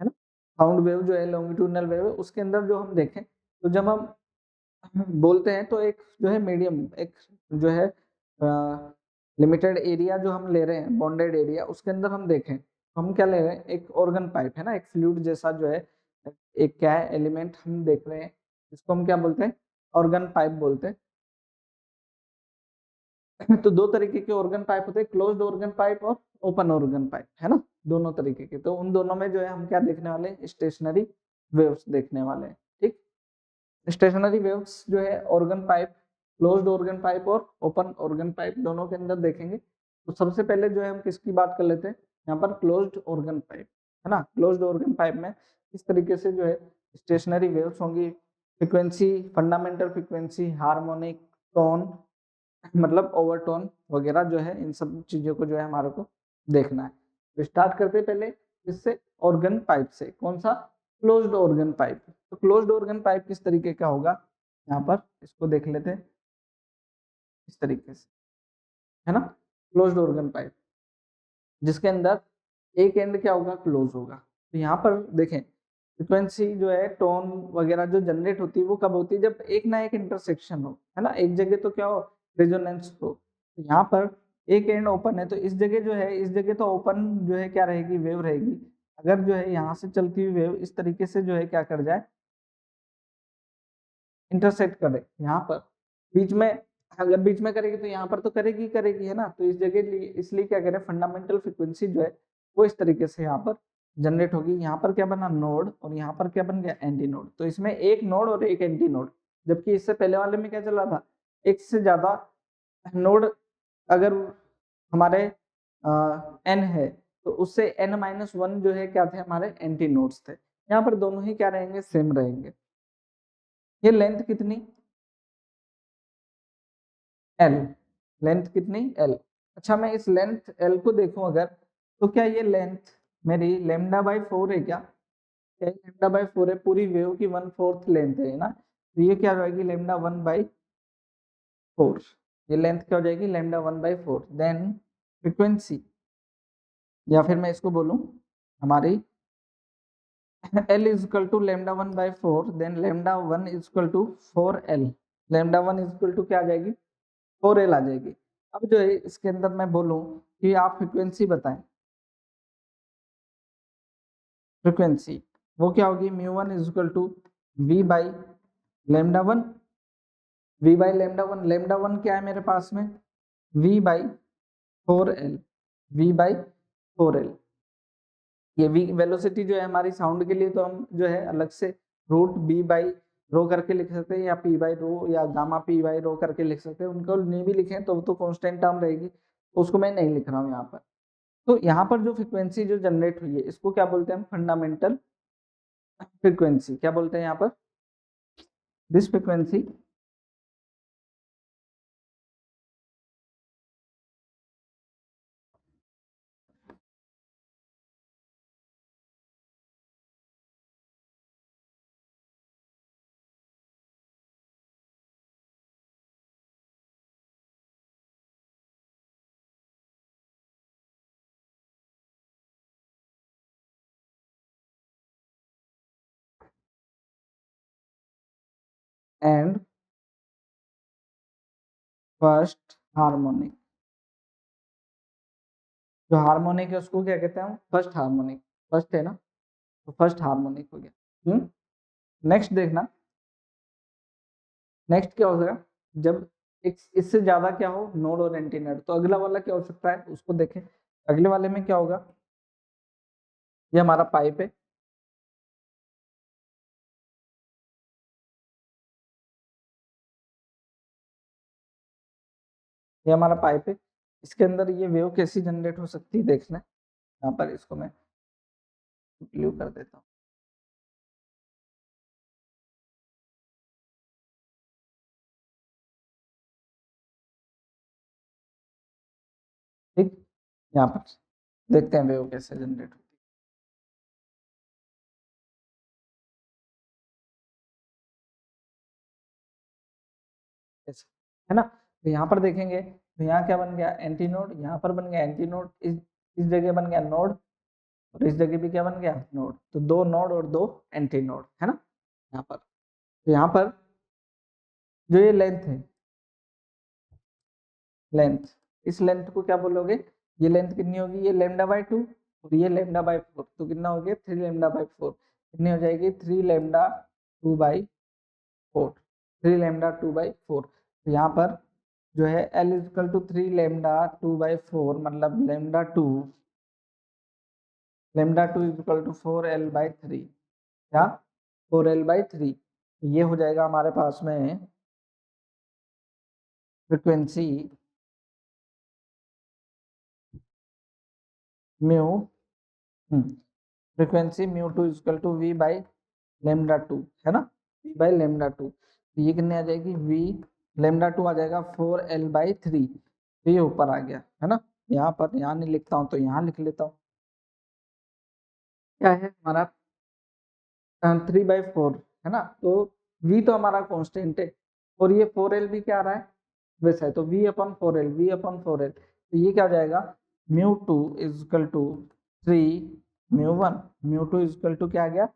ना। साउंड वेव जो है लॉन्गिट्यूडनल वेव है, उसके अंदर जो हम देखें तो जब हम बोलते हैं तो एक जो है मीडियम, एक जो है लिमिटेड एरिया जो हम ले रहे हैं, बॉन्डेड एरिया, उसके अंदर हम देखें तो हम क्या ले रहे हैं, एक ऑर्गन पाइप है ना, एक फ्लूइड जैसा जो है, एक क्या है एलिमेंट हम देख रहे हैं, इसको हम क्या बोलते हैं, ऑर्गन पाइप बोलते हैं। तो दो तरीके के ऑर्गन पाइप होते हैं, क्लोज्ड ऑर्गन पाइप और ओपन ऑर्गन पाइप, है ना, दोनों तरीके के। तो उन दोनों में जो है हम क्या देखने वाले हैं, स्टेशनरी वेव्स देखने वाले हैं। ठीक, स्टेशनरी वेव्स जो है organ pipe, closed organ pipe और ओपन ऑर्गन पाइप दोनों के अंदर देखेंगे। तो सबसे पहले जो है हम किसकी बात कर लेते हैं, यहाँ पर क्लोज्ड ऑर्गन पाइप, है ना। क्लोज्ड ऑर्गन पाइप में इस तरीके से जो है स्टेशनरी वेव्स होंगी, frequency, fundamental frequency, harmonic, tone, मतलब ओवरटोन वगैरह जो है, इन सब चीजों को जो है हमारे को देखना है। तो स्टार्ट करते पहले इससे, ऑर्गन पाइप से, कौन सा, क्लोज्ड ऑर्गन पाइप। तो क्लोज्ड ऑर्गन पाइप किस तरीके का होगा, यहाँ पर इसको देख लेते हैं इस तरीके से, है ना, क्लोज्ड ऑर्गन पाइप, जिसके अंदर एक एंड क्या होगा, क्लोज होगा। तो यहाँ पर देखें, फ्रिक्वेंसी जो है, टोन वगैरह जो जनरेट होती है वो कब होती है, जब एक ना एक इंटरसेक्शन हो, है ना, एक जगह तो क्या हो, रेजोनेंस हो। तो यहाँ पर एक एंड ओपन है, तो इस जगह जो है, इस जगह तो ओपन जो है क्या रहेगी, वेव रहेगी। अगर जो है यहाँ से चलती हुई वेव इस तरीके से जो है क्या कर जाए, इंटरसेक्ट करे यहाँ पर बीच में, अगर बीच में करेगी तो यहाँ पर तो करेगी करेगी, है ना। तो इस जगह इसलिए क्या करें, फंडामेंटल फ्रिक्वेंसी जो है वो इस तरीके से यहाँ पर जनरेट होगी। यहाँ पर क्या बना, नोड, और यहाँ पर क्या बन गया, एंटी नोड। तो इसमें एक नोड और एक एंटी नोड, जबकि इससे पहले वाले में क्या चला था, एक से ज्यादा नोड अगर हमारे एन है, तो उससे n-1 जो है क्या थे, हमारे एंटी नोड्स थे। यहाँ पर दोनों ही क्या रहेंगे, सेम रहेंगे। ये लेंथ कितनी, एल, लेंथ कितनी, एल। अच्छा, मैं इस लेंथ एल को देखूं अगर, तो क्या ये लेंथ मेरी लेमडा बाई 4 है क्या, क्या लेमडा बाई 4 है, पूरी वेव की 1/4 लेंथ है ना। तो ये क्या हो जाएगी, लेमडा 1/4, ये लेंथ क्या हो जाएगी, लेमडा 1/4। देन फ्रीक्वेंसी, या फिर मैं इसको बोलूं हमारी L is equal to lambda 1/4, then lambda 1 is equal to 4L, lambda 1 is equal to क्या आ जाएगी, 4L आ जाएगी। अब जो है इसके अंदर मैं बोलूं कि आप फ्रीक्वेंसी बताएं, फ्रीक्वेंसी वो क्या होगी, μ1 is equal to V by lambda 1, V by lambda 1, lambda 1 क्या है मेरे पास में, V by 4L, V by 4L। ये वी वेलोसिटी जो है हमारी साउंड के लिए, तो हम जो है अलग से रूट बी बाई रो करके लिख सकते हैं, या पी बाई रो, या गामा पी बाई रो करके लिख सकते हैं। उनको नहीं भी लिखें तो कांस्टेंट टर्म रहेगी, तो उसको मैं नहीं लिख रहा हूँ यहाँ पर। तो यहाँ पर जो फ्रिक्वेंसी जो जनरेट हुई है, इसको क्या बोलते हैं हम, फंडामेंटल फ्रिक्वेंसी। क्या बोलते हैं यहाँ पर, this frequency and first harmonic, जो हार्मोनिक है उसको क्या कहते हैं हम, फर्स्ट हार्मोनिक, फर्स्ट है ना, तो फर्स्ट हार्मोनिक हो गया। नेक्स्ट देखना, नेक्स्ट क्या हो जाएगा, जब इससे ज्यादा क्या हो, नोड और एंटी नोड, तो अगला वाला क्या हो सकता है, उसको देखें। अगले वाले में क्या होगा, ये हमारा पाइप है, ये हमारा पाइप है, इसके अंदर ये वेव कैसी जनरेट हो सकती है देखना। यहाँ पर इसको मैं ब्लू कर देता हूँ। ठीक, यहाँ पर देखते हैं वेव कैसे जनरेट होती है। है ना। तो यहाँ पर देखेंगे तो यहाँ क्या बन गया एंटी नोड, यहाँ पर बन गया एंटी नोड, इस जगह बन गया नोड और इस जगह भी क्या बन गया नोड। तो 2 नोड और 2 एंटी नोड है ना यहाँ पर। तो यहाँ पर जो ये लेंथ है, लेंथ, इस लेंथ को क्या बोलोगे, ये लेंथ कितनी होगी, ये लेमडा बाई 2 और ये लेमडा बाई 4, तो कितना हो गया 3 लेमडा बाई 4, कितनी हो जाएगी 3 लेमडा 2 बाई 4, 3 लेमडा 2 बाई 4। तो यहाँ पर जो है L is equal to 3 lambda 2 by 4, मतलब lambda 2 is equal to 4L by 3, क्या 4L बाई 3। ये हो जाएगा हमारे पास में frequency mu, frequency mu 2 is equal to V by lambda 2 है ना, V बाई लेमडा 2। तो ये कितनी आ जाएगी V लेमडा 2 आ जाएगा 4L बाई 3। तो ये ऊपर आ गया है ना, यहाँ पर यहाँ नहीं लिखता हूँ तो यहाँ लिख लेता हूँ, क्या है हमारा 3/4 है ना। तो V तो हमारा कांस्टेंट है और ये 4L भी क्या आ रहा है वैसा है, तो V upon 4L, V upon 4L, तो ये क्या हो जाएगा mu 2 is equal to 3 mu 1, mu 2 is equal to क्या आ गया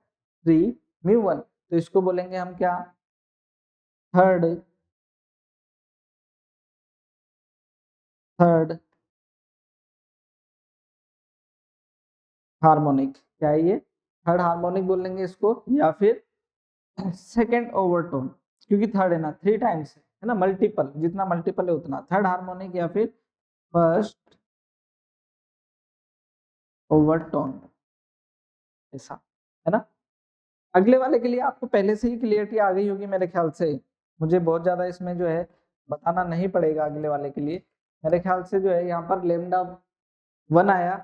3 म्यू 1। तो इसको बोलेंगे हम क्या थर्ड थर्ड हार्मोनिक, क्या है ये थर्ड हार्मोनिक बोलेंगे इसको, या फिर सेकेंड ओवरटोन, क्योंकि थर्ड है ना 3 टाइम्स है ना, मल्टीपल, जितना मल्टीपल है उतना थर्ड हार्मोनिक या फिर फर्स्ट ओवरटोन, ऐसा है ना। अगले वाले के लिए आपको पहले से ही क्लियरिटी आ गई होगी मेरे ख्याल से, मुझे बहुत ज्यादा इसमें जो है बताना नहीं पड़ेगा अगले वाले के लिए। मेरे ख्याल से जो है यहाँ पर लेमडा 1 आया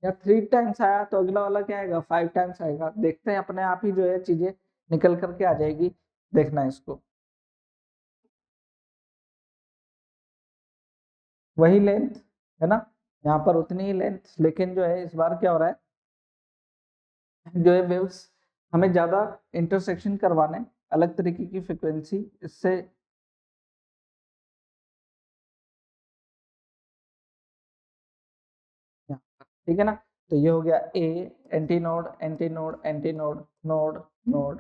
या 3 टाइम्स आया, तो अगला वाला क्या आएगा 5 टाइम्स आएगा। देखते हैं अपने आप ही जो है चीजें निकल करके आ जाएगी, देखना इसको। वही लेंथ है ना, यहाँ पर उतनी ही लेंथ, लेकिन जो है इस बार क्या हो रहा है, जो है वेव्स हमें ज्यादा इंटरसेक्शन करवाने, अलग तरीके की फ्रिक्वेंसी, इससे ठीक है ना। तो ये हो गया A, antinode antinode antinode node node,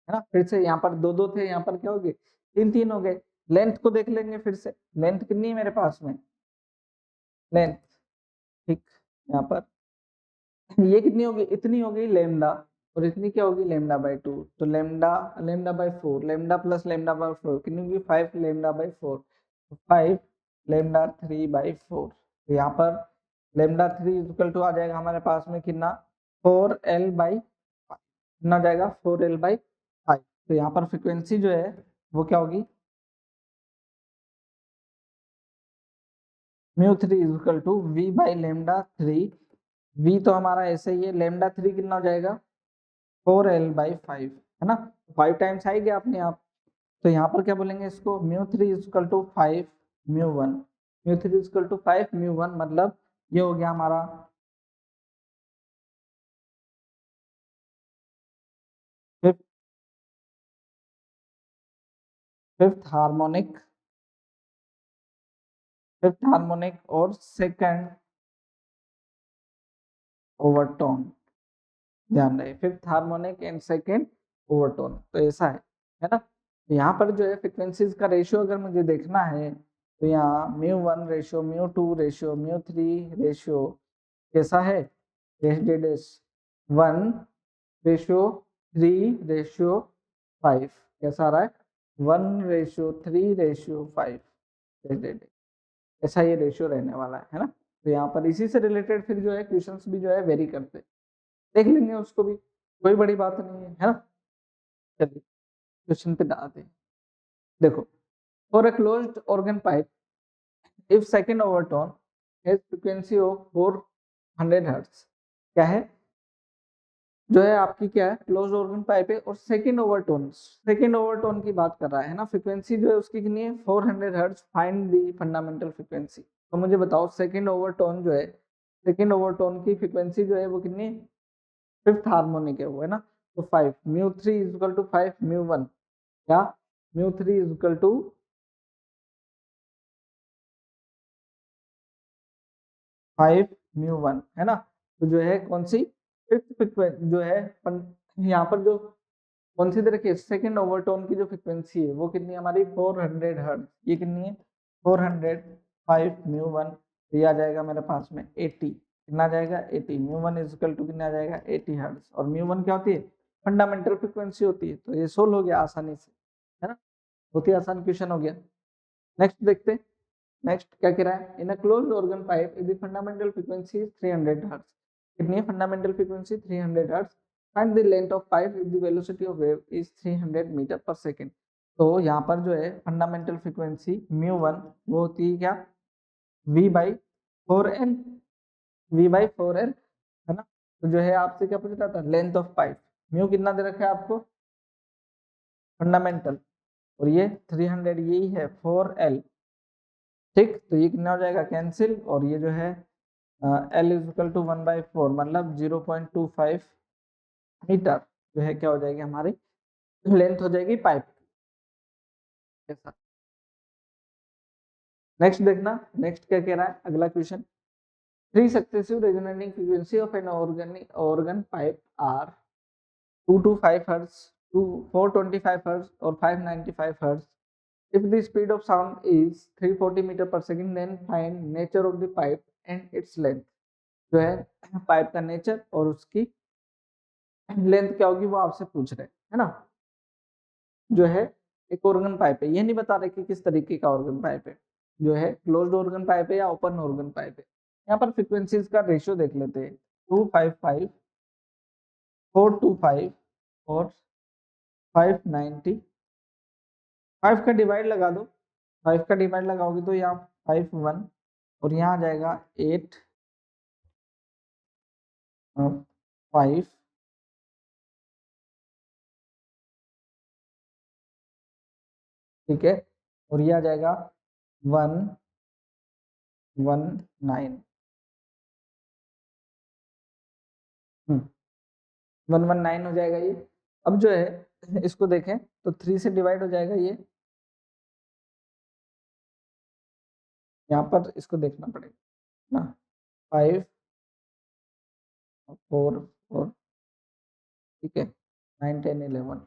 है ना। फिर से यहाँ पर दो दो थे, यहाँ पर क्या हो गए तीन तीन हो गए। लेंथ को देख लेंगे फिर से, लेंथ कितनी है मेरे पास में लेंथ, ठीक, यहाँ पर ये कितनी होगी, इतनी होगी लेमडा, और इतनी क्या होगी लेमडा बाई 2, तो lambda lambda by 4, lambda plus lambda by 4 कितनी होगी 5 लेमडा बाई 4, 5 लेमडा 3 बाई 4। तो यहाँ पर लेमडा 3 इक्वल टू आ जाएगा हमारे पास में कितना 4L बाई 5, कितना आ जाएगा 4L बाई 5। तो यहाँ पर फ्रिक्वेंसी जो है वो क्या होगी mu 3 equal to V by lambda 3, V तो हमारा ऐसे ही है, लेमडा 3 कितना हो जाएगा 4L बाई 5 है ना, 5 टाइम्स आएगी अपने आप। तो यहाँ पर क्या बोलेंगे इसको mu 3 equal to 5 mu 1, mu 3 equal to 5 mu 1, मतलब ये हो गया हमारा फिफ्थ हार्मोनिक, फिफ्थ हार्मोनिक और सेकंड ओवरटोन, ध्यान रहे fifth harmonic and second overtone, तो ऐसा है ना। तो यहाँ पर जो है फ्रिक्वेंसीज का रेशियो अगर मुझे देखना है, तो यहाँ mu 1 ratio mu 2 ratio mu 3 ratio कैसा है, डेस 1 रेशियो 3 रेशियो 5, कैसा आ रहा है 1 रेशियो 3 रेशियो 5, ऐसा ये रेशियो रहने वाला है ना। तो यहाँ पर इसी से रिलेटेड फिर जो है क्वेश्चंस भी जो है वेरी करते हैं, देख लेंगे उसको भी, कोई बड़ी बात नहीं है ना। चलिए क्वेश्चन पे आते हैं, देखो for a closed organ pipe if second overtone has frequency of 400 hertz, क्या है जो है आपकी क्या है क्लोज ऑर्गन पाइप है और सेकंड ओवरटोन की बात कर रहा है ना, फ्रीक्वेंसी जो है उसकी कितनी है 400 hertz, find the fundamental frequency. तो मुझे बताओ सेकंड ओवरटोन जो है, सेकंड ओवरटोन की फ्रीक्वेंसी जो है वो कितनी है, फिफ्थ हार्मोनिक है वो है ना, तो 5 mu 3 is equal to 5 mu 1, क्या mu 3 is equal to 5 mu 1 है ना। तो जो है कौन सी फिफ्थ फ्रीक्वेंसी जो है यहाँ पर जो कौन सी दे रखी है, सेकंड ओवरटोन की जो फ्रीक्वेंसी है वो कितनी है हमारी 400 हर्ट्ज। ये कितनी है 400, 5 म्यू 1, तो ये आ जाएगा मेरे पास में 80। कितना आ जाएगा 80। म्यू 1 इज इक्वल टू कितना आ जाएगा 80 हर्ट्ज। और म्यू 1 क्या होती है, फंडामेंटल फ्रीक्वेंसी होती है। तो ये सोल्व हो गया आसानी से, है ना। बहुत ही आसान क्वेश्चन हो गया। नेक्स्ट देखते हैं। नेक्स्ट क्या कह रहा है, in a closed organ pipe if the fundamental frequency is 300 hertz. कितनी है fundamental frequency 300 hertz. Find the length of pipe if the velocity of wave is 300 metre per second. तो यहाँ पर जो है फंडामेंटल फ्रीक्वेंसी म्यू 1 वो होती है क्या, v by 4n, v by 4n, है ना। तो जो है आपसे क्या पूछ रहा था, लेंथ ऑफ पाइप। म्यू कितना दे रखा है आपको फंडामेंटल, और ये 300, यही है 4l। ठीक, तो ये कितना हो जाएगा कैंसिल, और ये जो है एल इज इक्वल टू 1/4 मतलब 0.25 मीटर जो है क्या हो जाएगी हमारी लेंथ हो जाएगी पाइप के साथ। नेक्स्ट देखना, नेक्स्ट क्या कह रहा है अगला question. Three successive resonating frequency of an organ pipe are 225 hertz, 425 hertz और 595 hertz. If the speed of sound is 340 metre per second, then find nature of the pipe and its length। जो है पाइप का नेचर और उसकी लेंथ क्या होगी वो आपसे पूछ रहे हैं, है ना। जो है एक ऑर्गन पाइप है, ये नहीं बता रहे कि किस तरीके का ऑर्गन पाइप है, जो है क्लोज्ड ऑर्गन पाइप है या ओपन ऑर्गन पाइप है। यहाँ पर फ्रीक्वेंसीज का रेशियो देख लेते हैं, 255, 425 और 590। 5 का डिवाइड लगा दो, 5 का डिवाइड लगाओगे तो यहाँ 51 और यहाँ आ जाएगा 8 5, ठीक है, और ये आ जाएगा 119। 119 हो जाएगा ये। अब जो है इसको देखें तो 3 से डिवाइड हो जाएगा ये, यहाँ पर इसको देखना पड़ेगा ना। 5 4 4, ठीक है, 9 10 11,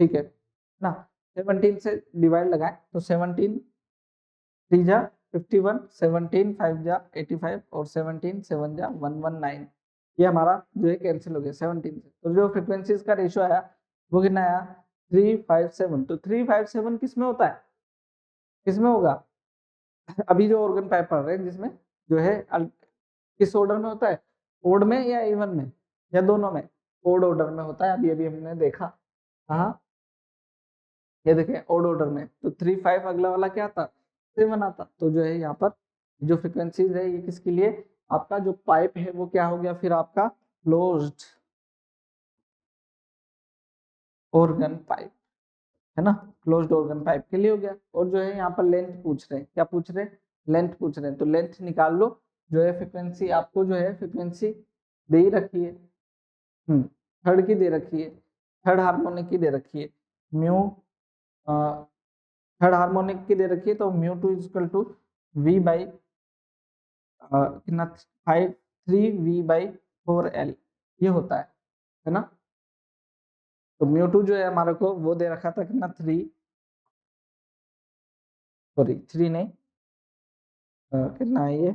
ठीक है ना। 17 से डिवाइड लगाए तो 17 3 जा 51, 17 5 जा 85 और 17 7 जा 119। ये हमारा जो है कैंसिल हो गया 17 से। तो जो फ्रीक्वेंसीज का रेशियो आया वो कितना आया 357। तो 357 किस में होता है, किस में होगा अभी जो ऑर्गन पाइप पढ़ रहे हैं जिसमें जो है किस ऑर्डर में होता है, ओड में या इवन में या दोनों में, ओड ऑर्डर में होता है। अभी अभी हमने देखा, हाँ ये देखें ओड ऑर्डर में। तो 35 अगला वाला क्या था 7 आता। तो जो है यहाँ पर जो फ्रिक्वेंसीज है ये किसके लिए, आपका जो पाइप है वो क्या हो गया फिर आपका क्लोज्ड ऑर्गन पाइप, है ना, क्लोज्ड ऑर्गन पाइप के लिए हो गया। और जो है यहाँ पर लेंथ पूछ रहे हैं, क्या पूछ रहे हैं लेंथ पूछ रहे हैं। तो लेंथ निकाल लो, जो है फ्रिक्वेंसी आपको जो है फ्रिक्वेंसी दे ही रखी है, थर्ड की दे रखी है, थर्ड हार्मोनिक की दे रखी है, म्यू थर्ड हार्मोनिक की दे रखी है। तो mu two is equal to v by कितना 3v/4l ये होता है ना। तो म्यू टू जो है हमारे को वो दे रखा था कितना 3, सॉरी 3 नहीं, कितना है ये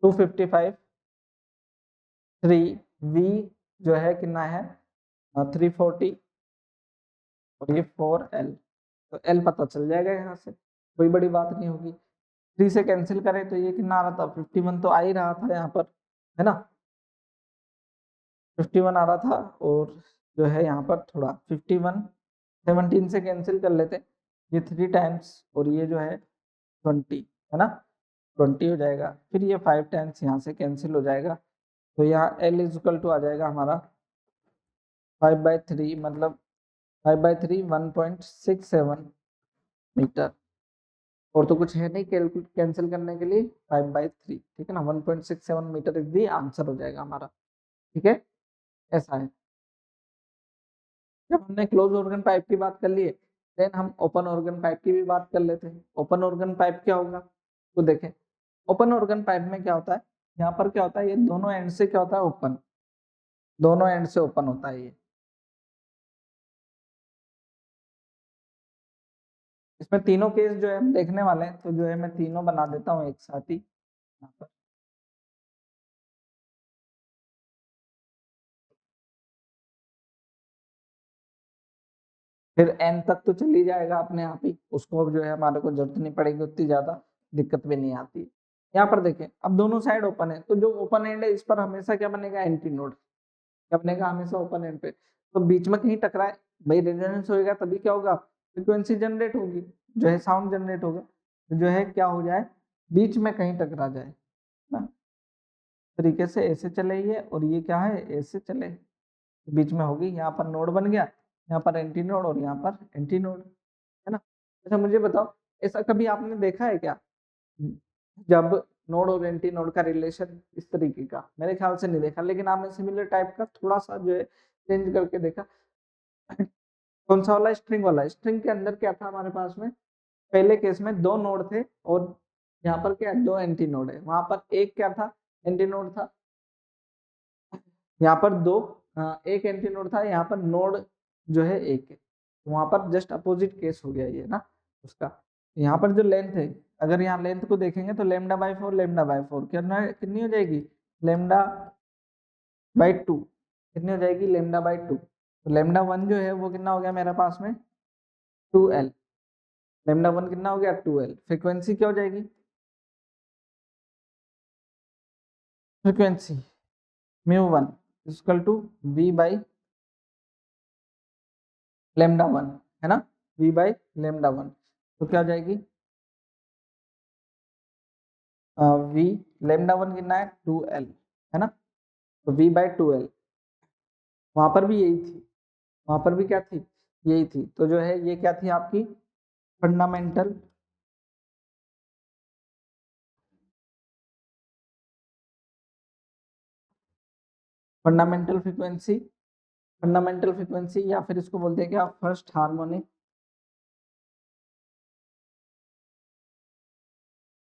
255, 3v जो है कितना है 340 और ये 4l। तो l पता चल जाएगा यहाँ से, कोई बड़ी बात नहीं होगी। 3 से कैंसिल करें तो ये कितना आ रहा था 51 तो आ ही रहा था यहाँ पर, है ना 51 आ रहा था। और जो है यहाँ पर थोड़ा 51 17 से कैंसिल कर लेते, ये 3 टाइम्स और ये जो है 20, है ना 20 हो जाएगा। फिर ये 5 टाइम्स यहाँ से कैंसिल हो जाएगा। तो यहाँ L इज इक्वल टू आ जाएगा हमारा 5/3 मतलब 5/3 1.67 मीटर। और तो कुछ है नहीं कैंसिल करने के लिए 5/3, ठीक है ना 1.67 मीटर इज दी आंसर हो जाएगा हमारा, ठीक है ऐसा है। जब हमने क्लोज ऑर्गन पाइप की बात कर ली है, देन हम ओपन ऑर्गन पाइप की भी बात कर लेते हैं। ओपन ऑर्गन पाइप क्या होगा तो देखें, ओपन ऑर्गन पाइप में क्या होता है, यहाँ पर क्या होता है, ये दोनों एंड से क्या होता है, ओपन, दोनों एंड से ओपन होता है ये। इसमें तीनों केस जो है हम देखने वाले हैं, तो जो है मैं तीनों बना देता हूँ एक साथ ही यहाँ पर। फिर एन तक तो चल ही जाएगा अपने आप ही, उसको अब जो है हमारे को जरूरत नहीं पड़ेगी उतनी ज्यादा, दिक्कत भी नहीं आती। यहाँ पर देखें, अब दोनों साइड ओपन है, तो जो ओपन एंड है इस पर हमेशा क्या बनेगा, एंटी नोड। क्या बनेगा, हमेशा ओपन एंड पे। तो बीच में कहीं टकराए भाई, रेजोनेंस होएगा तभी क्या होगा, फ्रिक्वेंसी जनरेट होगी, जो है साउंड जनरेट होगा। तो जो है क्या हो जाए, बीच में कहीं टकरा जाए ना, तरीके से ऐसे चले ये, और ये क्या है, ऐसे चले, बीच में होगी, यहाँ पर नोड बन गया, यहाँ पर एंटी नोड और यहाँ पर एंटी नोड, है ना। अच्छा मुझे बताओ, ऐसा कभी आपने देखा है क्या, जब नोड और एंटी नोड का रिलेशन इस तरीके का, मेरे ख्याल से नहीं देखा, लेकिन आपने सिमिलर टाइप का थोड़ा सा जो है चेंज करके देखा। कौन सा वाला, स्ट्रिंग वाला। स्ट्रिंग के अंदर क्या था हमारे पास में, पहले केस में दो नोड थे और यहाँ पर क्या, दो एंटी नोड है, वहां पर एक क्या था, एंटी नोड था, यहाँ पर दो, एक एंटी नोड था, यहाँ पर नोड जो है एक है, वहां पर जस्ट अपोजिट केस हो गया ये ना उसका। यहाँ पर जो लेंथ है, अगर यहाँ लेंथ को देखेंगे तो lambda by four, lambda by four कितनी हो जाएगी, लेमडा बाई टू, कितनी हो जाएगी, लेमडा बाई टू। तो लेमडा वन जो है वो कितना हो गया मेरे पास में, 2L, लेमडा वन कितना हो गया, 2L। फ्रीक्वेंसी क्या हो जाएगी, frequency mu one equal to v by lambda one, है ना, वी बाई लेमडा वन। तो क्या हो जाएगी, वी लेमडा वन कितना है, 2L, है ना, तो वी बाई 2L। वहां पर भी यही थी, वहां पर भी क्या थी, यही थी। तो जो है ये क्या थी आपकी, fundamental fundamental frequency, fundamental frequency, या फिर इसको बोलते हैं क्या, फर्स्ट हार्मोनिक,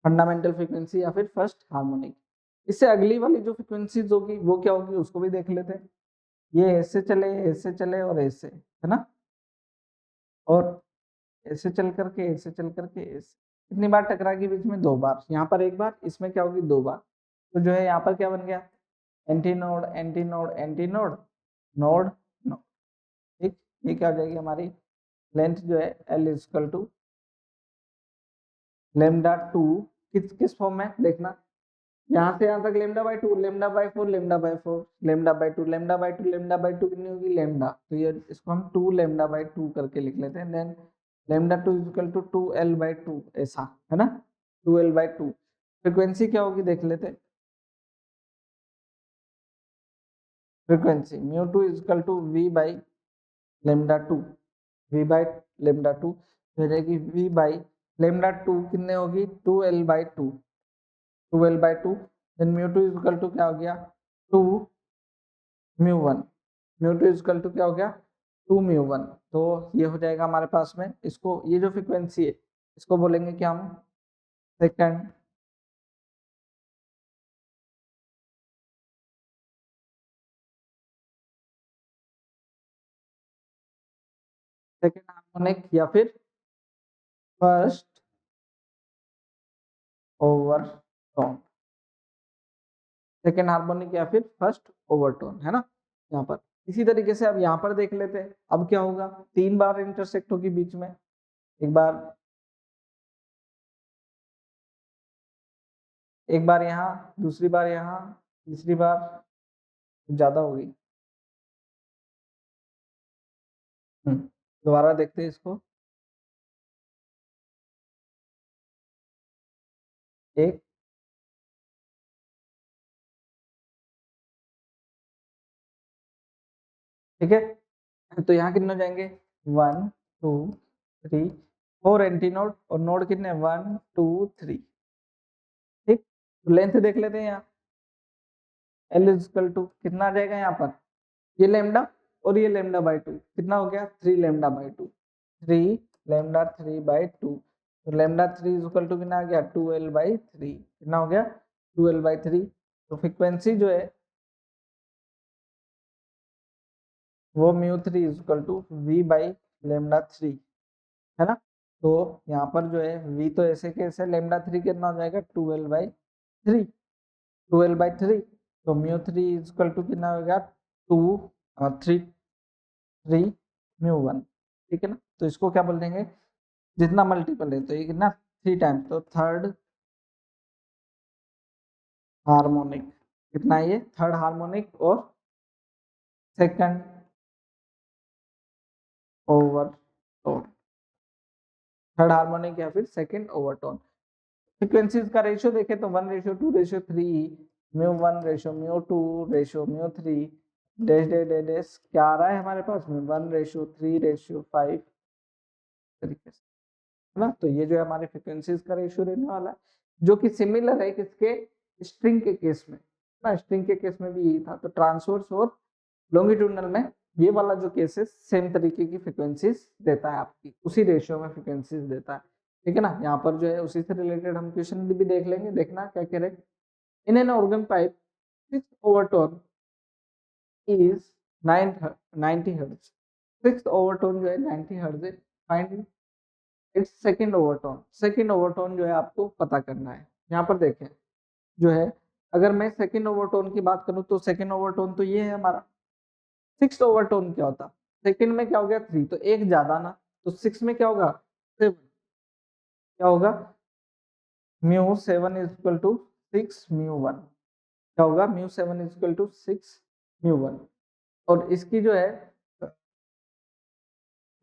फंडामेंटल फ्रीक्वेंसी या फिर फर्स्ट हार्मोनिक। इससे अगली वाली जो फ्रीक्वेंसीज होगी वो क्या होगी, उसको भी देख लेते हैं। ये ऐसे चले और ऐसे, है ना, और ऐसे चल करके, ऐसे चल करके, ऐसे कितनी बार टकराएगी बीच में, दो बार, यहाँ पर एक बार, इसमें क्या होगी, दो बार। तो जो है यहाँ पर क्या बन गया, antinode antinode antinode, node node, ठीक। ये क्या हो जाएगी हमारी लेंथ जो है, l is equal to lambda two, किस किस फॉर्म में देखना, यहाँ से यहाँ तक lambda by two, lambda by four, lambda by four, lambda by two, lambda by two, lambda by two कितनी होगी, लेमडा, तो ये इसको हम 2 लेमडा बाई टू करके लिख लेते हैं। Then lambda two equal to 2L by two, ऐसा है ना, 2L बाई टू। फ्रिक्वेंसी क्या होगी देख लेते हैं, frequency mu two equal to v by lambda two, v by lambda two हो जाएगी, वी बाई लेमडा टू कितने होगी, 2L by two, 2L by two. Then mu two equal to क्या हो गया, 2 mu one, mu two equal to क्या हो गया, 2 म्यू वन। तो ये हो जाएगा हमारे पास में, इसको ये जो फ्रिक्वेंसी है इसको बोलेंगे क्या हम, सेकंड सेकंड हार्मोनिक या फिर फर्स्ट ओवरटोन, सेकंड हार्मोनिक या फिर फर्स्ट ओवरटोन, है ना यहाँ पर। इसी तरीके से अब यहाँ पर देख लेते हैं, अब क्या होगा, तीन बार इंटरसेक्ट होगी बीच में, एक बार, एक बार यहाँ, दूसरी बार यहाँ, तीसरी बार ज्यादा होगी। दोबारा देखते हैं इसको, एक, ठीक है। तो यहाँ कितने हो जाएंगे, 1 2 3 4 एंटी नोड, और नोड कितने, 1 2 3, ठीक। तो लेंथ देख लेते हैं यहाँ, एल इजकल टू कितना आ जाएगा यहाँ पर, ये लेमडा और ये लेमडा बाई टू, कितना हो गया, 3 lambda by to, 3 lambda 3 by two. तो लेमडा 3 इज इक्वल टू कितना आ गया 2l/3, कितना हो गया 2l/3। तो फ्रीक्वेंसी जो है वो μ3 इज इक्वल टू v/λ3 है ना। तो यहाँ पर जो है v तो ऐसे कैसे λ3 कितना हो जाएगा 2l/3, 2l/3। तो μ3 इज इक्वल टू कितना होगा 3 μ1, ठीक है ना। तो इसको क्या बोल देंगे, जितना मल्टीपल है तो ये कितना 3 टाइम्स, तो थर्ड हार्मोनिक, कितना है ये थर्ड हार्मोनिक और सेकंड ओवरटोन, थर्ड हार्मोनिक या फिर सेकंड ओवरटोन। फ्रीक्वेंसीज का रेशियो देखें तो 1:2:3, μ1 ratio μ2 ratio μ3 dash dash dash dash क्या आ रहा है हमारे पास में 1:3:5 तरीके से, है ना। तो ये जो है हमारे फ्रीक्वेंसीज का रेशियो रहने वाला है, जो कि सिमिलर है किसके, स्ट्रिंग के केस में ना। स्ट्रिंग के केस में भी यही था। तो ट्रांसवर्स और लॉन्गिट्यूडनल में ये वाला जो केस है सेम तरीके की फ्रीक्वेंसीज देता है, आपकी उसी रेशियो में फ्रीक्वेंसीज देता है, ठीक है ना। यहाँ पर जो है उसी से रिलेटेड हम क्वेश्चन भी देख लेंगे, देखना क्या कह रहे। इन an organ pipe 6 overtone is 90 hertz, 6 overtone जो है 90 हर्ट्ज है, find its second overtone. Second overtone जो है आपको पता करना है। यहाँ पर देखें जो है, अगर मैं सेकंड ओवरटोन की बात करूं तो सेकंड ओवरटोन तो ये है हमारा। 6 ओवरटोन क्या होता, सेकंड में क्या हो गया 3, तो एक ज्यादा ना, तो 6 में क्या होगा 7, क्या होगा μ7 इज इक्वल टू 6 μ1, क्या होगा μ7 इज इक्वल टू 6 μ1। और इसकी जो है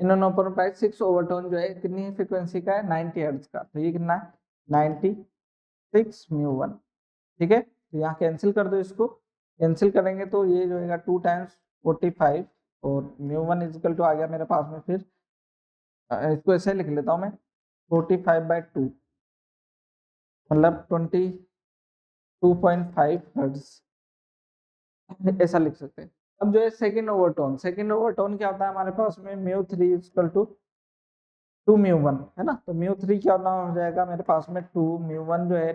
इन्होंने ऊपर पाई 6 ओवरटोन जो है कितनी फ्रीक्वेंसी का है 90 हर्ट्ज का, तो ये कितना है 96 μ1, ठीक है। तो यहाँ कैंसिल कर दो, इसको कैंसिल करेंगे तो ये जो है 2 टाइम्स 45 और μ1 इजिकल टू आ गया मेरे पास में, फिर इसको ऐसे लिख लेता हूँ मैं 45/2 मतलब 22.5 हर्ट्ज, ऐसा लिख सकते हैं। अब जो है सेकंड ओवरटोन, सेकंड ओवरटोन क्या होता है हमारे पास में μ3 इजिकल टू 2 μ1 है ना। तो μ3 क्या होना हो जाएगा मेरे पास में 2 μ1 जो है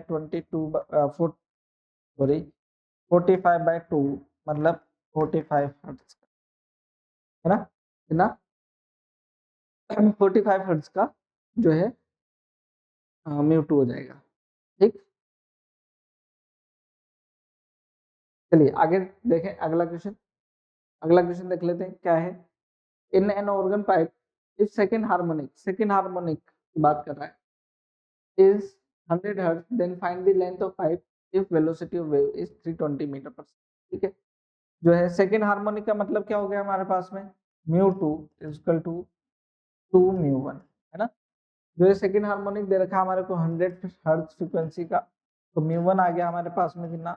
45/2 मतलब 45 हर्ट्ज, है ना, कितना 45 हर्ट्ज का जो है μ2 हो जाएगा, ठीक। चलिए आगे देखें अगला क्वेश्चन, अगला क्वेश्चन देख लेते हैं क्या है। In an organ pipe if second harmonic की बात कर रहा है is 100 hertz, then find the length of pipe if velocity of wave is 320 metre per second, ठीक है। जो है सेकंड हार्मोनिक का मतलब क्या हो गया हमारे पास में μ2 इज इक्वल टू 2 μ1, है ना। जो है सेकंड हार्मोनिक दे रखा है हमारे को 100 हर्ट्ज फ्रीक्वेंसी का, तो μ1 आ गया हमारे पास में कितना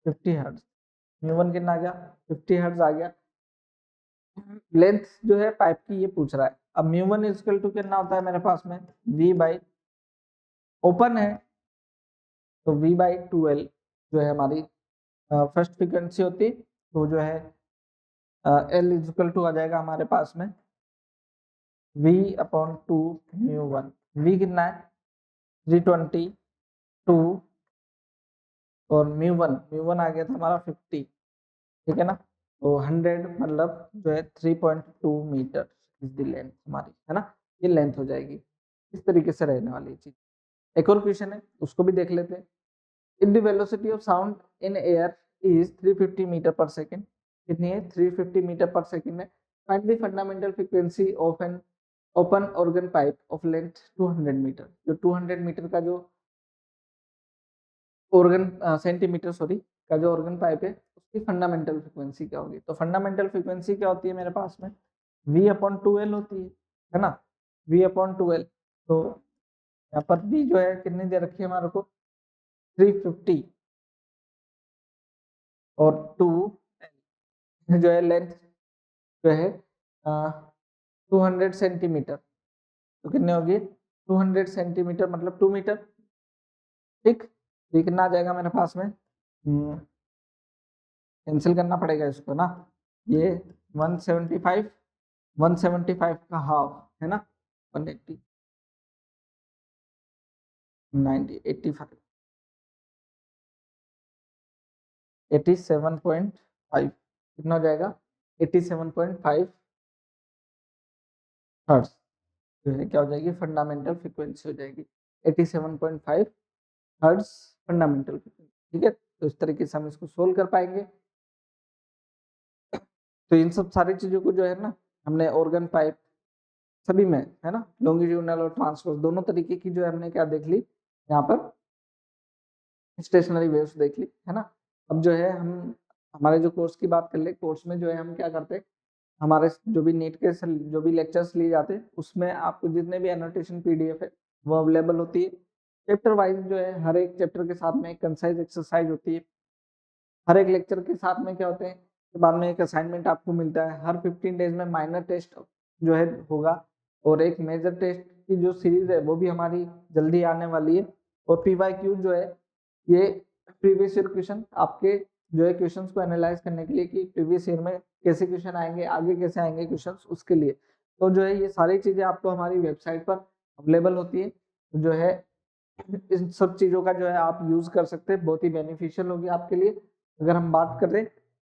50 हर्ट्ज, μ1 कितना आ गया 50 हर्ट्ज आ गया। लेंथ जो है पाइप की ये पूछ रहा है। अब μ1 इक्वल टू कितना होता है मेरे पास में v बाई, ओपन है तो v/2l जो है हमारी फर्स्ट फ्रीक्वेंसी होती, तो जो है l इक्वल टू आ जाएगा हमारे पास में v/2 μ1। v कितना है 322 और μ1 आ गया था हमारा 50, ठीक है ना। तो 100 मतलब जो है 3.2 मीटर इज द लेंथ हमारी, है ना। ये लेंथ हो जाएगी, इस तरीके से रहने वाली चीज। एक और क्वेश्चन है उसको भी देख लेते हैं। If the velocity of sound in air is 350 metre per second, कितनी है 350 मीटर पर सेकंड है। Find the fundamental frequency of an open organ pipe of length 200 metre. जो 200 मीटर का जो ऑर्गन सेंटीमीटर सॉरी का जो ऑर्गन पाइप है उसकी फंडामेंटल फ्रीक्वेंसी क्या होगी। तो फंडामेंटल फ्रीक्वेंसी क्या होती है मेरे पास में v/2l होती है ना, v/2l। तो यहाँ पर v जो है कितनी दे रखी है हमारे को 350 और 2 जो है लेंथ जो है 200 सेंटीमीटर, तो कितने होगी 200 सेंटीमीटर मतलब 2 मीटर, ठीक। तो कितना आ जाएगा मेरे पास में, कैंसिल करना पड़ेगा इसको ना, ये 175 का हाफ है ना 180, 90 85 87.5 कितना हो जाएगा 87.5 हर्ट्ज जो है क्या हो जाएगी फंडामेंटल फ्रीक्वेंसी हो जाएगी 87.5 हर्ट्ज फंडामेंटल फ्रीक्वेंसी। ठीक है, तो इस तरीके से हम इसको सोल्व कर पाएंगे। तो इन सब सारी चीजों को जो है ना हमने ऑर्गन पाइप सभी में है ना लॉन्गिट्यूडनल और ट्रांसवर्स दोनों तरीके की जो है हमने क्या देख ली यहाँ पर स्टेशनरी वेव्स देख ली है ना। अब जो है हम हमारे जो कोर्स की बात कर ले, कोर्स में जो है हम क्या करते हैं हमारे जो भी नीट के जो भी लेक्चर्स लिए जाते हैं उसमें आपको जितने भी एनोटेशन पीडीएफ है वो अवेलेबल होती है। चैप्टर वाइज जो है हर एक चैप्टर के साथ में एक कंसाइज एक्सरसाइज होती है। हर एक लेक्चर के साथ में क्या होते हैं कि बाद में एक असाइनमेंट आपको मिलता है। हर 15 डेज में माइनर टेस्ट जो है होगा और एक मेजर टेस्ट की जो सीरीज है वो भी हमारी जल्दी आने वाली है। और पीवाईक्यू जो है ये प्रीवियस ईयर क्वेश्चन आपके जो है क्वेश्चंस को एनालाइज करने के लिए कि प्रीवियस ईयर में कैसे क्वेश्चन आएंगे आगे कैसे आएंगे क्वेश्चंस उसके लिए। तो जो है ये सारी चीजें आपको हमारी वेबसाइट पर अवेलेबल होती है। जो है इन सब चीजों का जो है आप यूज कर सकते हैं, बहुत ही बेनिफिशियल होगी आपके लिए। अगर हम बात करें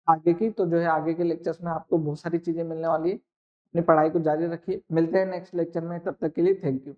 आगे की तो जो है आगे के लेक्चर्स में आपको बहुत सारी चीजें मिलने वाली है। अपनी पढ़ाई को जारी रखिए, मिलते हैं नेक्स्ट लेक्चर में, तब तक के लिए थैंक यू।